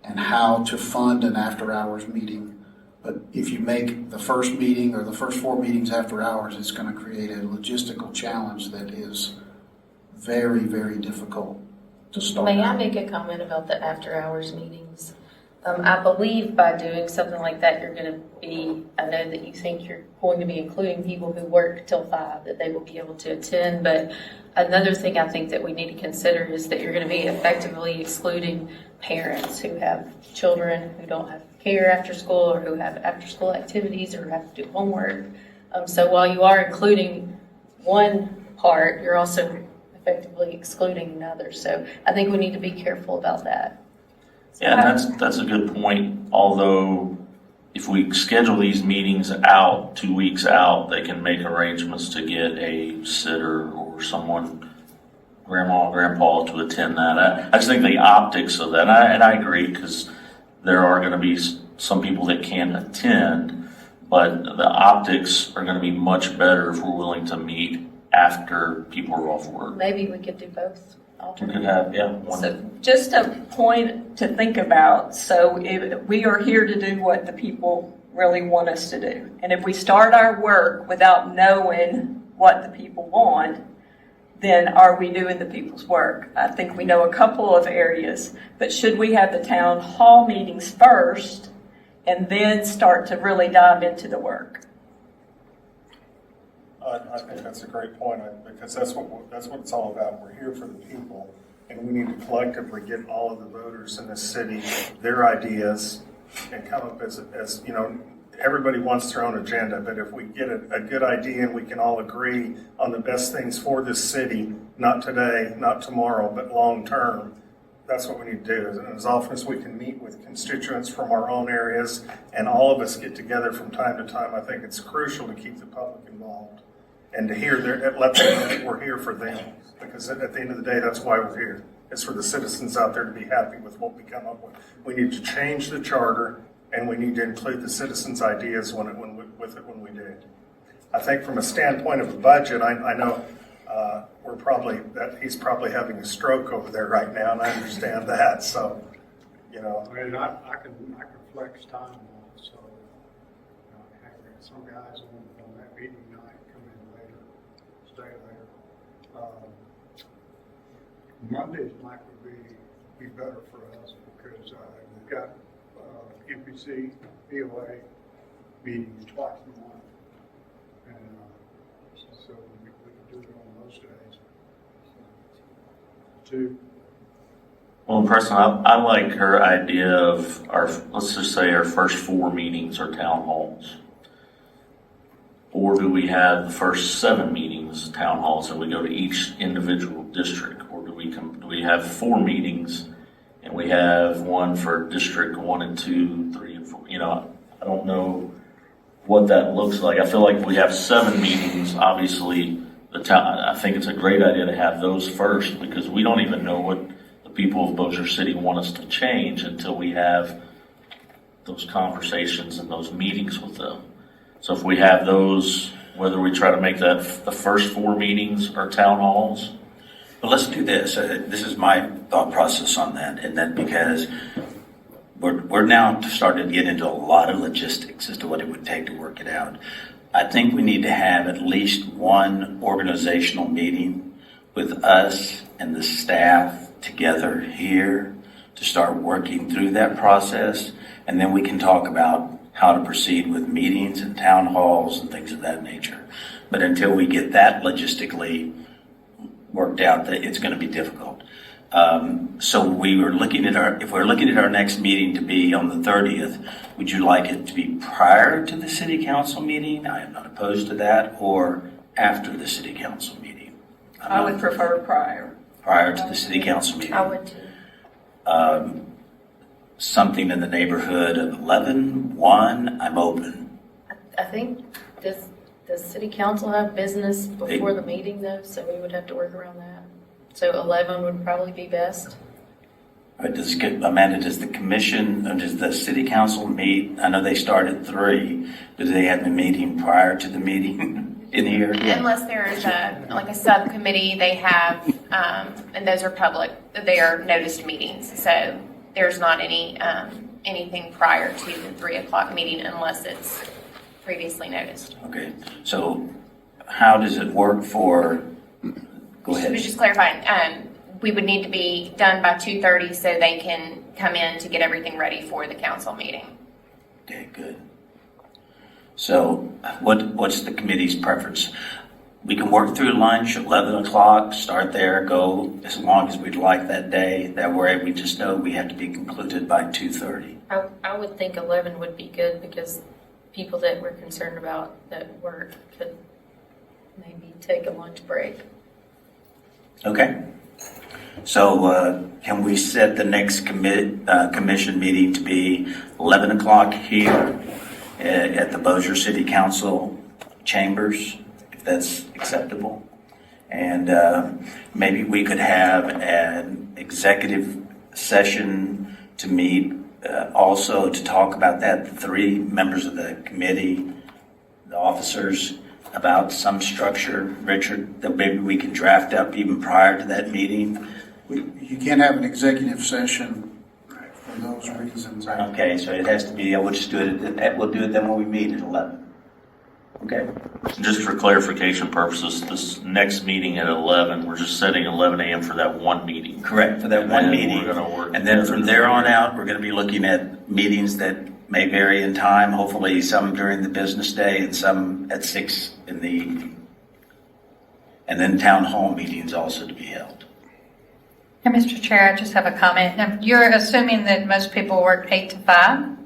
and how to fund an after-hours meeting. But if you make the first meeting or the first 4 meetings after hours, it's going to create a logistical challenge that is very, very difficult to start. May I make a comment about the after-hours meetings? I believe by doing something like that, you're going to be, I know that you think you're going to be including people who work till 5, that they will be able to attend. But another thing I think that we need to consider is that you're going to be effectively excluding parents who have children who don't have care after school, or who have after school activities, or have to do homework. So while you are including one part, you're also effectively excluding another. So I think we need to be careful about that. Yeah, that's a good point. Although, if we schedule these meetings out 2 weeks out, they can make arrangements to get a sitter or someone, grandma or grandpa, to attend that. I just think the optics of that, and I agree, because there are going to be some people that can't attend, but the optics are going to be much better if we're willing to meet after people are off work. Maybe we could do both. We could have, one. So just a point to think about. So if we are here to do what the people really want us to do. And if we start our work without knowing what the people want, then are we doing the people's work? I think we know a couple of areas, but should we have the town hall meetings first and then start to really dive into the work? I think that's a great point, because that's what it's all about. We're here for the people, and we need to collectively get all of the voters in this city their ideas and come up as everybody wants their own agenda, but if we get a good idea and we can all agree on the best things for this city, not today, not tomorrow, but long term, that's what we need to do. And as often as we can meet with constituents from our own areas and all of us get together from time to time, I think it's crucial to keep the public involved and to let them know that we're here for them. Because at the end of the day, that's why we're here. It's for the citizens out there to be happy with what we come up with. We need to change the charter, and we need to include the citizens' ideas when we do. I think from a standpoint of a budget, I know he's probably having a stroke over there right now, and I understand that. So, I mean, I can flex time on it. So, some guys on that meeting night come in later, stay later. Mondays might be better for us because we've got NPC, POA meetings twice a month, and so we can do it on those days. Well, Preston, I like her idea of let's just say our first 4 meetings are town halls. Or do we have the first 7 meetings town halls and we go to each individual district? Or do we have 4 meetings and we have one for District 1 and 2, 3 and 4? I don't know what that looks like. I feel like if we have 7 meetings, obviously I think it's a great idea to have those first, because we don't even know what the people of Bossier City want us to change until we have those conversations and those meetings with them. So if we have those, whether we try to make that the first 4 meetings or town halls. Well, let's do this. This is my thought process on that, and that because we're now starting to get into a lot of logistics as to what it would take to work it out. I think we need to have at least one organizational meeting with us and the staff together here to start working through that process, and then we can talk about how to proceed with meetings and town halls and things of that nature. But until we get that logistically worked out, it's going to be difficult. So if we're looking at our next meeting to be on the 30th, would you like it to be prior to the city council meeting? I am not opposed to that, or after the city council meeting. I would prefer prior. Prior to the city council meeting. I would too. Something in the neighborhood of 11, 1, I'm open. I think, does city council have business before the meeting though? So we would have to work around that. So 11 would probably be best. Amanda, does the commission, does the city council meet? I know they start at 3. Do they have a meeting prior to the meeting in here? Unless there's a subcommittee, they have, and those are public, they are noticed meetings. So there's not anything prior to the 3 o'clock meeting unless it's previously noticed. Okay, so how does it work for, go ahead. Just clarifying, we would need to be done by 2:30 so they can come in to get everything ready for the council meeting. Okay, good. So what's the committee's preference? We can work through lunch, 11 o'clock, start there, go as long as we'd like that day. That way we just know we have to be concluded by 2:30. I would think 11 would be good because people that we're concerned about that work could maybe take a lunch break. Okay. So can we set the next commission meeting to be 11 o'clock here at the Bossier City Council chambers, if that's acceptable? And maybe we could have an executive session to meet also to talk about that, the 3 members of the committee, the officers, about some structure, Richard, that maybe we can draft up even prior to that meeting. You can't have an executive session for those reasons. Okay, so it has to be, we'll just do it, we'll do it then when we meet at 11. Okay. Just for clarification purposes, this next meeting at 11, we're just setting 11 a.m. for that one meeting. Correct, for that one meeting. We're gonna work and then from there on out, we're going to be looking at meetings that may vary in time, hopefully some during the business day and some at 6 in the evening. And then town hall meetings also to be held. And Mr. Chair, I just have a comment. Now, you're assuming that most people work 8 to 5,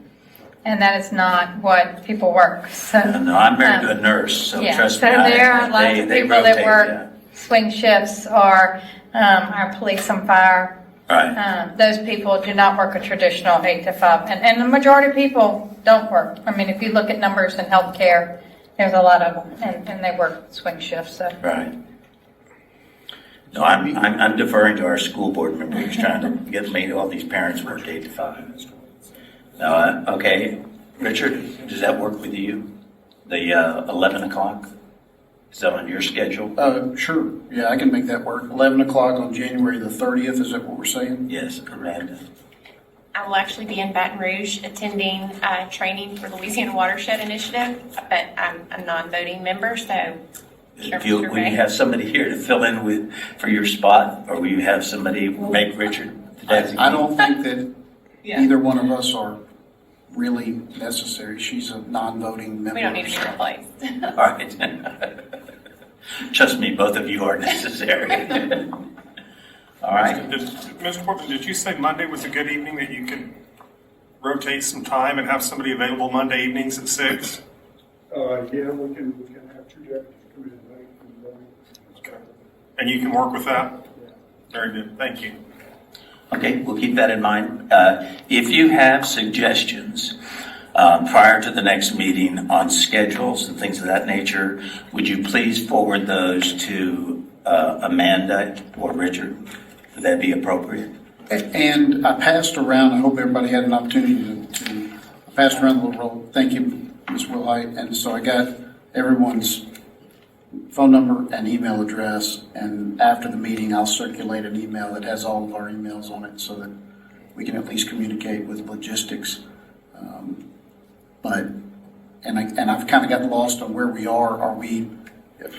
and that is not what people work. So, no, I'm married to a nurse, so trust me. So there are lots of people that work yeah. swing shifts, or our police and fire. Right. Those people do not work a traditional 8 to 5, and the majority of people don't work. I mean, if you look at numbers in healthcare, there's a lot of them, and they work swing shifts. So. Right. No, I'm deferring to our school board member who's trying to get me all these parents work 8 to 5. No, okay, Richard, does that work with you? The 11 o'clock? Is that on your schedule? Sure. Yeah, I can make that work. 11 o'clock on January the 30th, is that what we're saying? Yes, Amanda. I will actually be in Baton Rouge attending training for the Louisiana Watershed Initiative, but I'm a non-voting member, so. Will you have somebody here to fill in for your spot, or will you have somebody make Richard the designee? I don't think that either one of us are really necessary. She's a non-voting member. We don't need to be replaced. All right. Trust me, both of you are necessary. All right? Mr. Portman, did you say Monday was a good evening, that you could rotate some time and have somebody available Monday evenings at 6? Yeah, we can have two deputies come in late in the morning. Okay. And you can work with that? Very good, thank you. Okay, we'll keep that in mind. If you have suggestions prior to the next meeting on schedules and things of that nature, would you please forward those to Amanda or Richard? Would that be appropriate? And I passed around, I hope everybody had an opportunity to pass around the little roll. Thank you, Ms. Wilhite. And so I got everyone's phone number and email address, and after the meeting, I'll circulate an email that has all of our emails on it so that we can at least communicate with logistics. I've kind of gotten lost on where we are. Are we,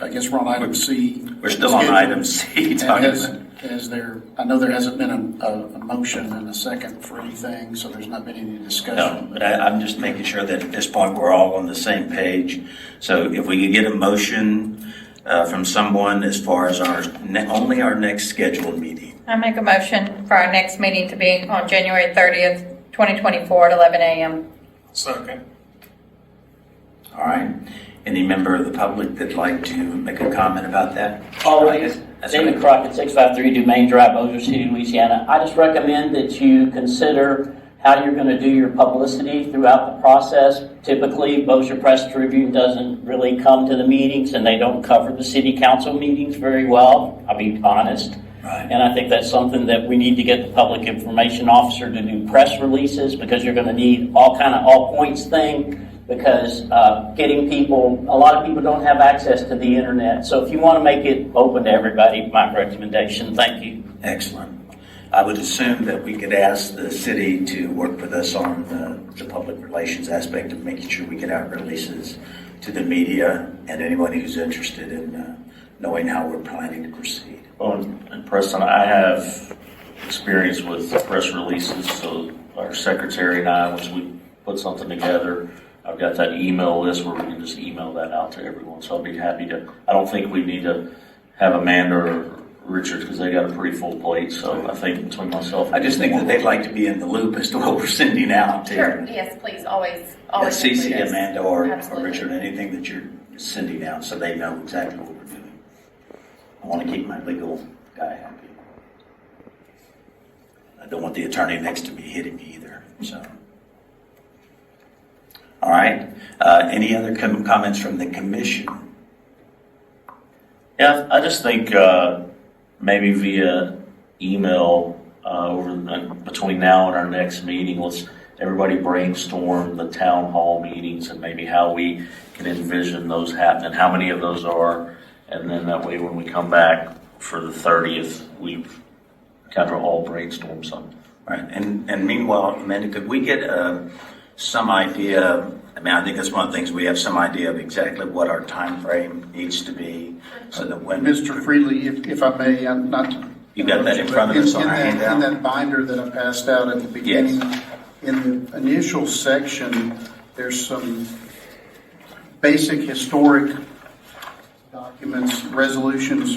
I guess we're on item C. We're still on item C. I know there hasn't been a motion and a second for anything, so there's not been any discussion. No, but I'm just making sure that at this point we're all on the same page. So if we could get a motion from someone as far as only our next scheduled meeting. I make a motion for our next meeting to be on January 30th, 2024 at 11 a.m. Second. All right. Any member of the public that'd like to make a comment about that? Always. David Crockett, 653 Dumaine Drive, Bossier City, Louisiana. I just recommend that you consider how you're going to do your publicity throughout the process. Typically, Bossier Press Tribune doesn't really come to the meetings, and they don't cover the city council meetings very well, I'll be honest. Right. And I think that's something that we need to get the public information officer to do press releases, because you're going to need all points thing, because getting people, a lot of people don't have access to the internet. So if you want to make it open to everybody, my recommendation. Thank you. Excellent. I would assume that we could ask the city to work with us on the public relations aspect of making sure we get out releases to the media and anyone who's interested in knowing how we're planning to proceed. Well, and Preston, I have experience with press releases, so our secretary and I, once we put something together, I've got that email list where we can just email that out to everyone. So I'll be happy to. I don't think we need to have Amanda or Richard, because they got a pretty full plate. So I think between myself, I just think that they'd like to be in the loop as to what we're sending out. Sure, yes, please, always CC include us. Amanda or Absolutely. Richard, anything that you're sending out, so they know exactly what we're doing. I want to keep my legal guy happy. I don't want the attorney next to me hitting me either. So. All right. Any other comments from the commission? Yeah, I just think maybe via email between now and our next meeting, let's everybody brainstorm the town hall meetings and maybe how we can envision those happening, how many of those are, and then that way when we come back for the 30th, we've kind of all brainstormed something. Right. And meanwhile, Amanda, could we get some idea? I mean, I think that's one of the things, we have some idea of exactly what our time frame needs to be, so that when Mr. Freely, if I may, I'm not. You got that in front of us on our handout? In that binder that I passed out at the beginning, Yes. in the initial section, there's some basic historic documents, resolutions.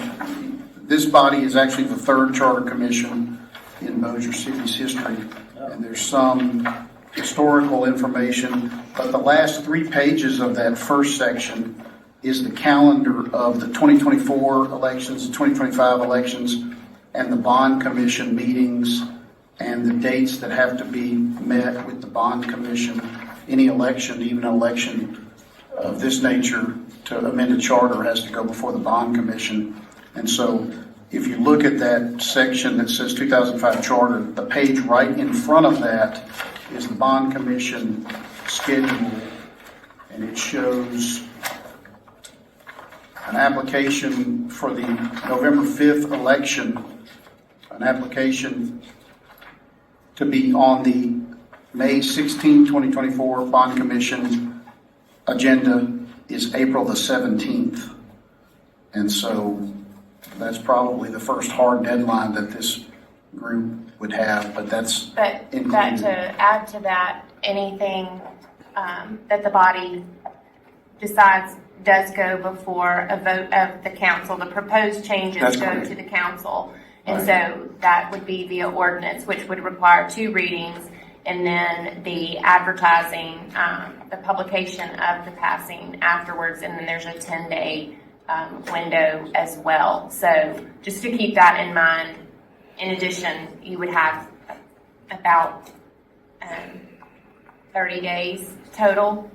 This body is actually the third charter commission in Bossier City's history, and there's some historical information, but the last 3 pages of that first section is the calendar of the 2024 elections, the 2025 elections, and the bond commission meetings, and the dates that have to be met with the bond commission. Any election, even an election of this nature to amend a charter, has to go before the bond commission. And so if you look at that section that says 2005 charter, the page right in front of that is the bond commission schedule, and it shows an application for the November 5th election, an application to be on the May 16, 2024 bond commission agenda is April the 17th. And so that's probably the first hard deadline that this group would have, but that's included. But to add to that, anything that the body decides does go before a vote of the council. The proposed changes That's go correct. to the council. And so that would be via ordinance, which would require 2 readings, and then the advertising, the publication of the passing afterwards, and then there's a 10-day window as well. So just to keep that in mind, in addition, you would have about 30 days total.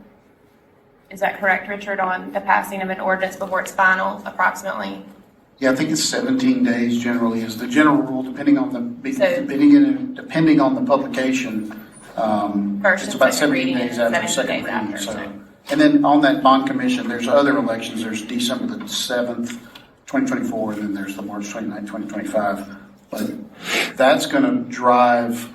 Is that correct, Richard, on the passing of an ordinance before it's final, approximately? Yeah, I think it's 17 days generally is the general rule, depending on the publication. First It's and about second 17 reading days and after 17 second days reading. after, So, so. and then on that bond commission, there's other elections. There's December the 7th, 2024, and then there's the March 29th, 2025. But that's going to drive,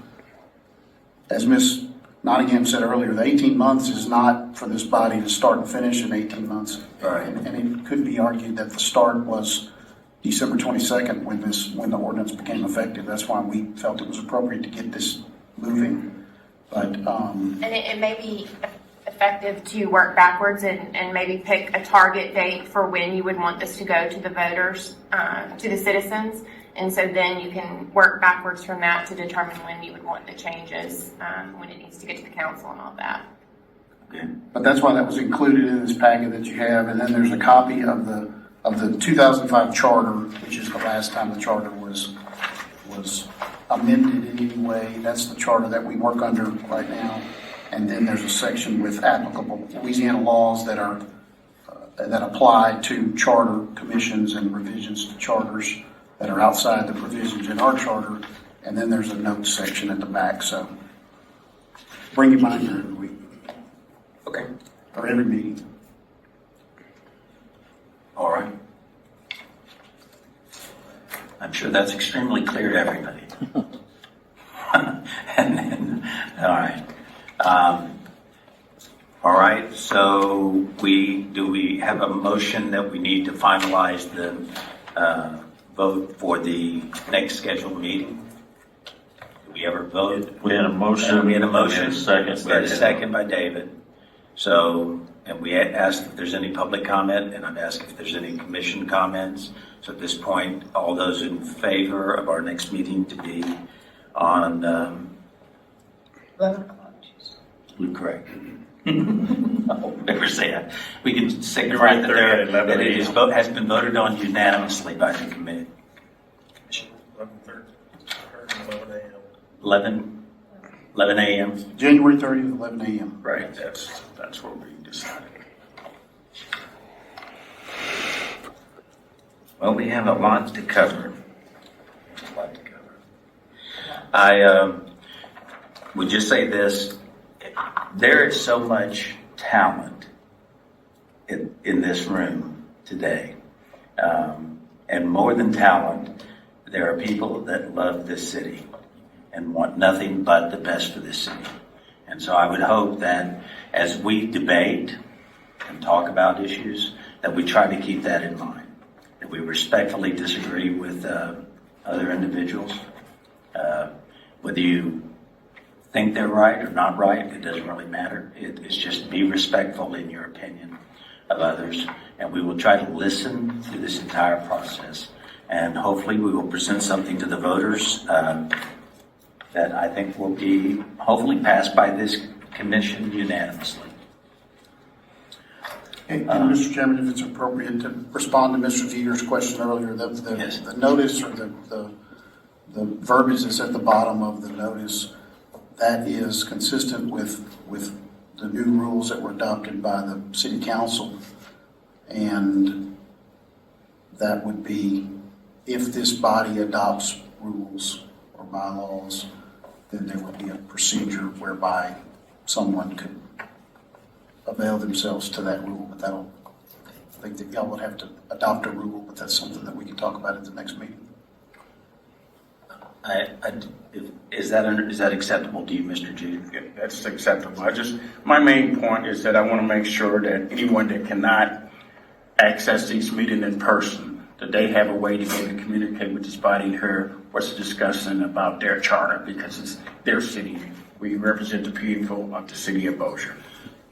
as Ms. Nottingham said earlier, the 18 months is not for this body to start and finish in 18 months. Right. And it could be argued that the start was December 22nd when the ordinance became effective. That's why we felt it was appropriate to get this moving. But And it may be effective to work backwards and maybe pick a target date for when you would want this to go to the voters, to the citizens. And so then you can work backwards from that to determine when you would want the changes, when it needs to get to the council and all that. Okay. But that's why that was included in this packet that you have. And then there's a copy of the 2005 charter, which is the last time the charter was amended in any way. That's the charter that we work under right now. And then there's a section with applicable Louisiana laws that are that apply to charter commissions and revisions to charters that are outside the provisions in our charter. And then there's a notes section at the back. So bring your mind every week. Okay. Or every meeting. All right. I'm sure that's extremely clear to everybody. And then, all right. All right, so do we have a motion that we need to finalize the vote for the next scheduled meeting? Did we ever vote? We had a motion. We had a motion. And a second. We had a second by David. So, and we asked if there's any public comment, and I've asked if there's any commission comments. So at this point, all those in favor of our next meeting to be on 11 o'clock. You're correct. I'll never say that. We can signify that it has been voted on unanimously by the committee. 11 a.m. January 30th, 11 a.m. Right, that's what we decided. Well, we have a lot to cover. I would just say this. There is so much talent in this room today. And more than talent, there are people that love this city and want nothing but the best for this city. And so I would hope that as we debate and talk about issues, that we try to keep that in mind, that we respectfully disagree with other individuals. Whether you think they're right or not right, it doesn't really matter. It's just be respectful in your opinion of others. And we will try to listen through this entire process. And hopefully we will present something to the voters that I think will be hopefully passed by this commission unanimously. And Mr. Chairman, if it's appropriate to respond to Mr. Jeter's question earlier, Yes. the notice or the verbiage that's at the bottom of the notice, that is consistent with the new rules that were adopted by the city council. And that would be, if this body adopts rules or bylaws, then there would be a procedure whereby someone could avail themselves to that rule. But I think that y'all would have to adopt a rule, but that's something that we can talk about at the next meeting. Is that acceptable to you, Mr. Jeter? Yeah, that's acceptable. My main point is that I want to make sure that anyone that cannot access these meetings in person, that they have a way to be able to communicate with this body and hear what's discussing about their charter, because it's their city. We represent the people of the city of Bossier.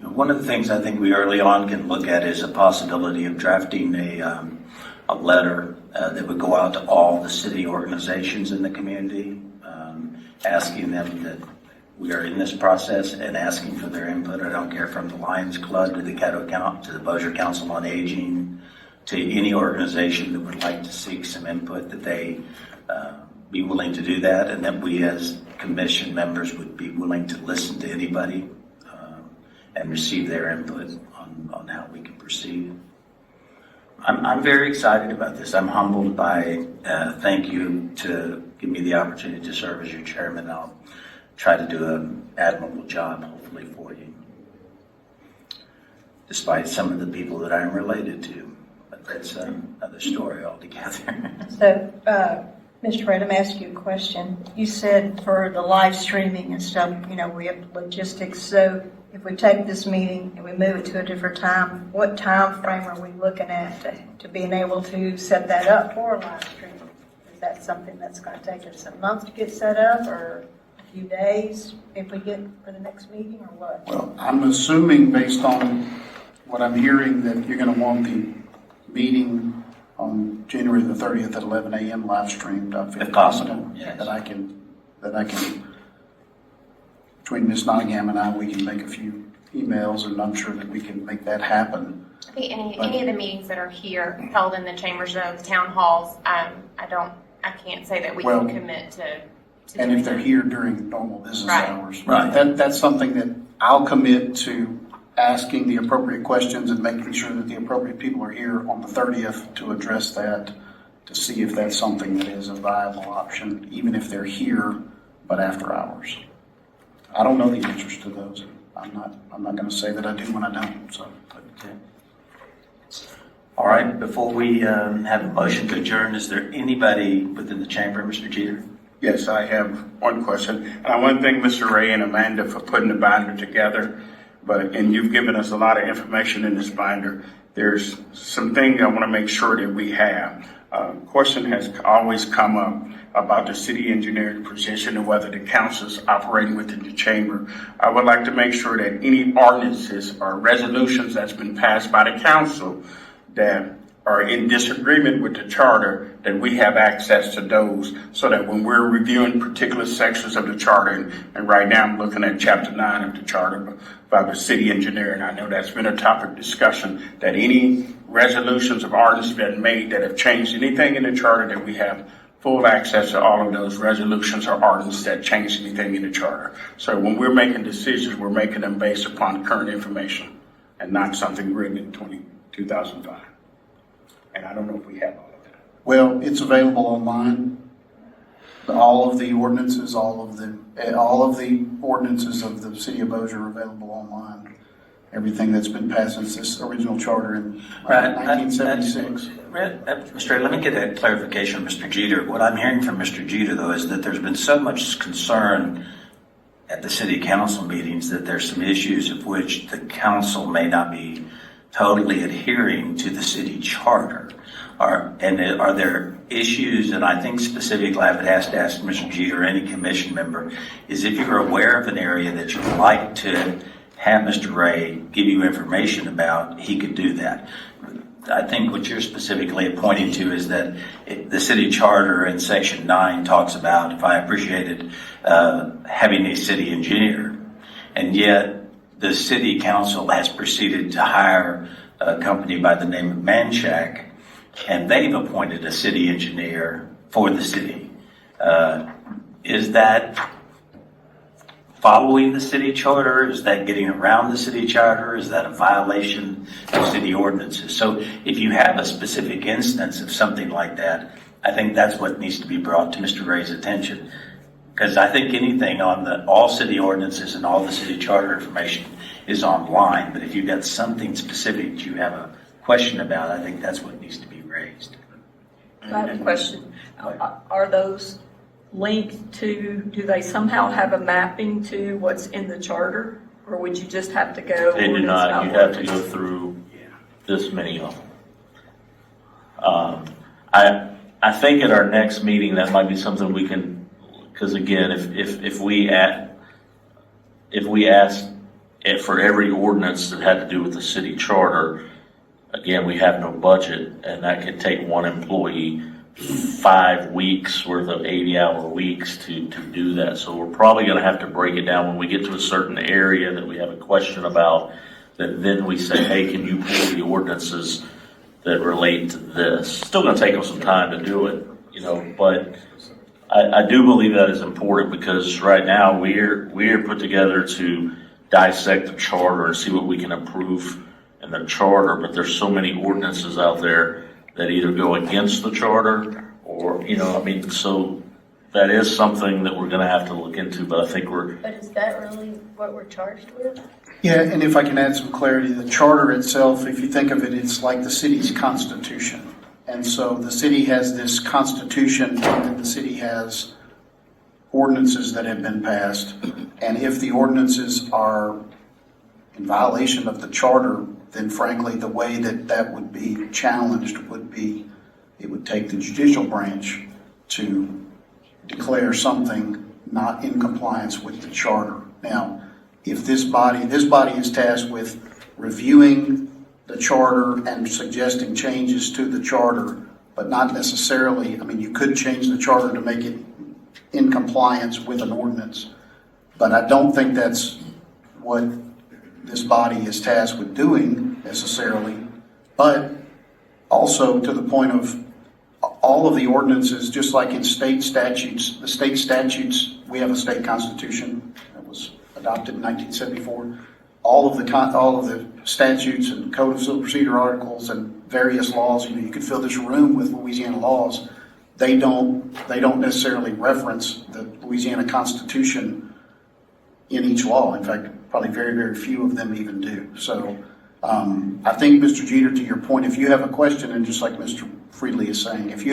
One of the things I think we early on can look at is a possibility of drafting a letter that would go out to all the city organizations in the community, asking them that we are in this process and asking for their input. I don't care from the Lions Club to the Caddo Count to the Bossier Council on Aging to any organization that would like to seek some input, that they be willing to do that, and that we as commission members would be willing to listen to anybody and receive their input on how we can proceed. I'm very excited about this. I'm humbled by thank you to give me the opportunity to serve as your chairman. I'll try to do an admirable job, hopefully, for you, despite some of the people that I'm related to. But that's another story altogether. So, Mr. Ray, let me ask you a question. You said for the live streaming and stuff, you know, we have logistics. So if we take this meeting and we move it to a different time, what time frame are we looking at to being able to set that up for live streaming? Is that something that's going to take us a month to get set up, or a few days if we get for the next meeting, or what? Well, I'm assuming based on what I'm hearing that you're going to want the meeting on January the 30th at 11 a.m. live streamed. I feel If possible, confident yes. that I can, between Ms. Nottingham and I, we can make a few emails, and I'm sure that we can make that happen. I think any of the meetings that are here held in the chambers of the town halls, I can't say that we Well, can commit to And doing if they're that. here during normal business Right. hours. Right. That's something that I'll commit to asking the appropriate questions and making sure that the appropriate people are here on the 30th to address that, to see if that's something that is a viable option, even if they're here, but after hours. I don't know the answers to those. I'm not going to say that I do when I don't, so. Okay. All right, before we have a motion to adjourn, is there anybody within the chamber, Mr. Jeter? Yes, I have one question. And I want to thank Mr. Ray and Amanda for putting the binder together. And you've given us a lot of information in this binder. There's some things I want to make sure that we have. Question has always come up about the city engineer position and whether the council's operating within the chamber. I would like to make sure that any ordinances or resolutions that's been passed by the council that are in disagreement with the charter, that we have access to those, so that when we're reviewing particular sections of the charter, and right now I'm looking at chapter 9 of the charter by the city engineer, and I know that's been a topic of discussion, that any resolutions of ordinance been made that have changed anything in the charter, that we have full access to all of those resolutions or ordinances that change anything in the charter. So when we're making decisions, we're making them based upon current information and not something written in 2005. And I don't know if we have all of that. Well, it's available online. All of the ordinances, all of the ordinances of the city of Bossier are available online. Everything that's been passed since this original charter in 1976. Mr. Ray, let me get that clarification, Mr. Jeter. What I'm hearing from Mr. Jeter, though, is that there's been so much concern at the city council meetings that there's some issues of which the council may not be totally adhering to the city charter. Are there issues, and I think specifically I would have to ask Mr. Jeter or any commission member, is if you're aware of an area that you'd like to have Mr. Ray give you information about, he could do that. I think what you're specifically pointing to is that the city charter in section 9 talks about, if I appreciated, having a city engineer, and yet the city council has proceeded to hire a company by the name of Manchac, and they've appointed a city engineer for the city. Is that following the city charter? Is that getting around the city charter? Is that a violation of city ordinances? So if you have a specific instance of something like that, I think that's what needs to be brought to Mr. Ray's attention. Because I think anything on all city ordinances and all the city charter information is online. But if you've got something specific that you have a question about, I think that's what needs to be raised. I have a question. Are those linked to, do they somehow have a mapping to what's in the charter? Or would you just have to go? They do not. You have to go through this many of them. I think at our next meeting, that might be something we can, because again, if we ask for every ordinance that had to do with the city charter, again, we have no budget, and that could take one employee 5 weeks worth of 80-hour weeks to do that. So we're probably going to have to break it down when we get to a certain area that we have a question about, that then we say, hey, can you pull the ordinances that relate to this? Still going to take them some time to do it, but I do believe that is important, because right now we're put together to dissect the charter and see what we can improve in the charter, but there's so many ordinances out there that either go against the charter or, so that is something that we're going to have to look into, but I think But is that really what we're charged with? Yeah, and if I can add some clarity, the charter itself, if you think of it, it's like the city's constitution. And so the city has this constitution, and then the city has ordinances that have been passed. And if the ordinances are in violation of the charter, then frankly, the way that would be challenged would be, it would take the judicial branch to declare something not in compliance with the charter. Now, if this body is tasked with reviewing the charter and suggesting changes to the charter, but not necessarily, you could change the charter to make it in compliance with an ordinance, but I don't think that's what this body is tasked with doing necessarily. But also to the point of all of the ordinances, just like in state statutes, the state statutes, we have a state constitution that was adopted in 1974. All of the statutes and code of civil procedure articles and various laws, you could fill this room with Louisiana laws. They don't necessarily reference the Louisiana Constitution in each law. In fact, probably very, very few of them even do. So I think, Mr. Jeter, to your point, if you have a question, and just like Mr. Friedley is saying, if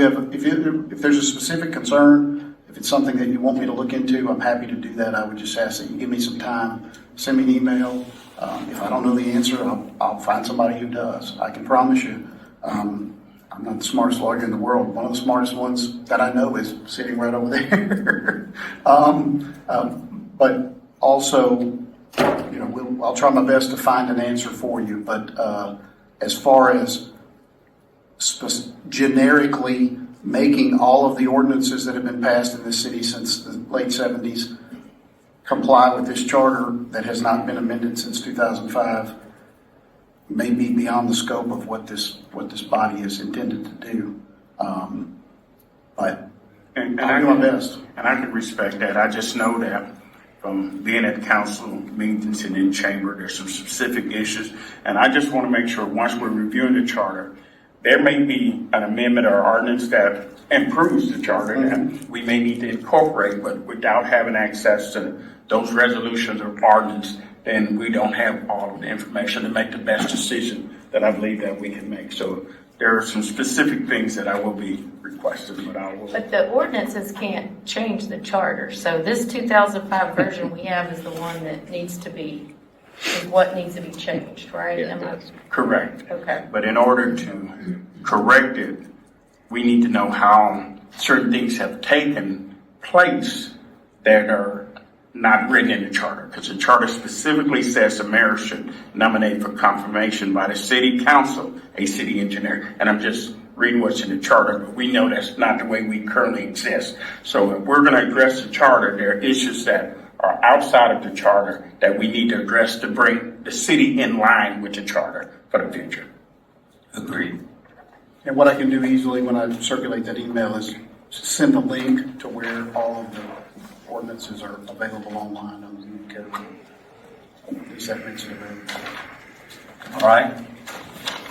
there's a specific concern, if it's something that you want me to look into, I'm happy to do that. I would just ask that you give me some time, send me an email. If I don't know the answer, I'll find somebody who does. I can promise you, I'm not the smartest lawyer in the world. One of the smartest ones that I know is sitting right over there. But also, I'll try my best to find an answer for you. But as far as generically making all of the ordinances that have been passed in this city since the late 70s comply with this charter that has not been amended since 2005 may be beyond the scope of what this body is intended to do. But I'll do my best. And I can respect that. I just know that from being at council meetings and in chamber, there's some specific issues. And I just want to make sure once we're reviewing the charter, there may be an amendment or ordinance that improves the charter that we may need to incorporate, but without having access to those resolutions or ordinance, then we don't have all of the information to make the best decision that I believe that we can make. So there are some specific things that I will be requesting, but I will. But the ordinances can't change the charter. So this 2005 version we have is the one that needs to be changed, right? Yeah, correct. Okay. But in order to correct it, we need to know how certain things have taken place that are not written in the charter, because the charter specifically says the mayor should nominate for confirmation by the city council a city engineer. And I'm just reading what's in the charter, but we know that's not the way we currently exist. So if we're going to address the charter, there are issues that are outside of the charter that we need to address to bring the city in line with the charter for the future. Agreed. And what I can do easily when I circulate that email is send a link to where all of the ordinances are available online on the code. At least that makes it available. All right.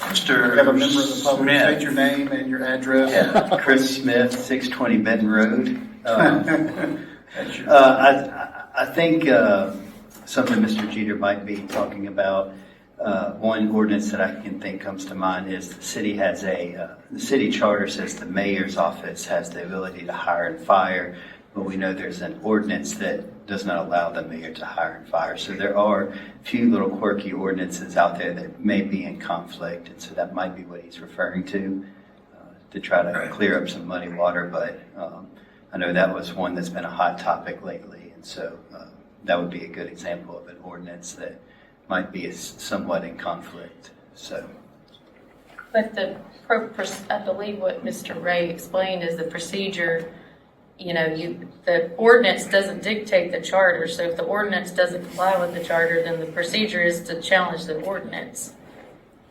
Mr. You have a member of the public, Smith. state your name and your address. Yeah, Chris Smith, 620 Benton Road. I think something Mr. Jeter might be talking about. One ordinance that I can think comes to mind is the city has the city charter says the mayor's office has the ability to hire and fire, but we know there's an ordinance that does not allow the mayor to hire and fire. So there are a few little quirky ordinances out there that may be in conflict, and so that might be what he's referring to try to clear up some muddy water. But I know that was one that's been a hot topic lately, and so that would be a good example of an ordinance that might be somewhat in conflict. So But I believe what Mr. Ray explained is the procedure, the ordinance doesn't dictate the charter, so if the ordinance doesn't comply with the charter, then the procedure is to challenge the ordinance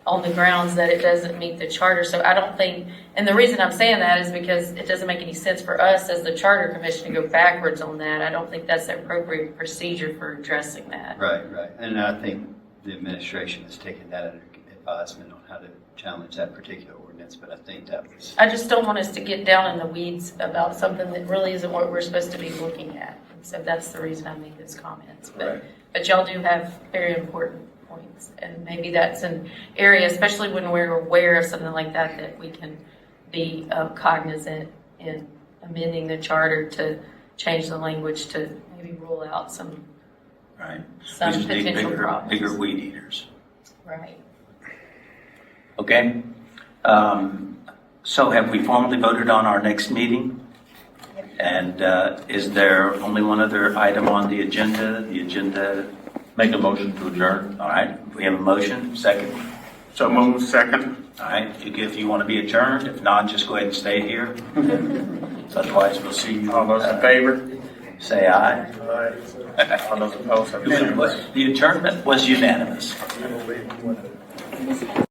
on the grounds that it doesn't meet the charter. So I don't think, and the reason I'm saying that is because it doesn't make any sense for us as the charter commission to go backwards on that. I don't think that's the appropriate procedure for addressing that. Right. And I think the administration has taken that under advisement on how to challenge that particular ordinance, but I think that was... I just don't want us to get down in the weeds about something that really isn't what we're supposed to be looking at. And so that's the reason I make those comments. But y'all do have very important points, and maybe that's an area, especially when we're aware of something like that, that we can be cognizant in amending the charter to change the language to maybe rule out some Right. some We just need potential problems. bigger weed eaters. Right. Okay. So have we formally voted on our next meeting? And is there only one other item on the agenda? The agenda. Make a motion to adjourn. All right. We have a motion. Second. So move second. All right. If you want to be adjourned, if not, just go ahead and stay here. Otherwise, we'll see you. All those in favor? Say aye. All those opposed? Have the same way. The adjournment was unanimous.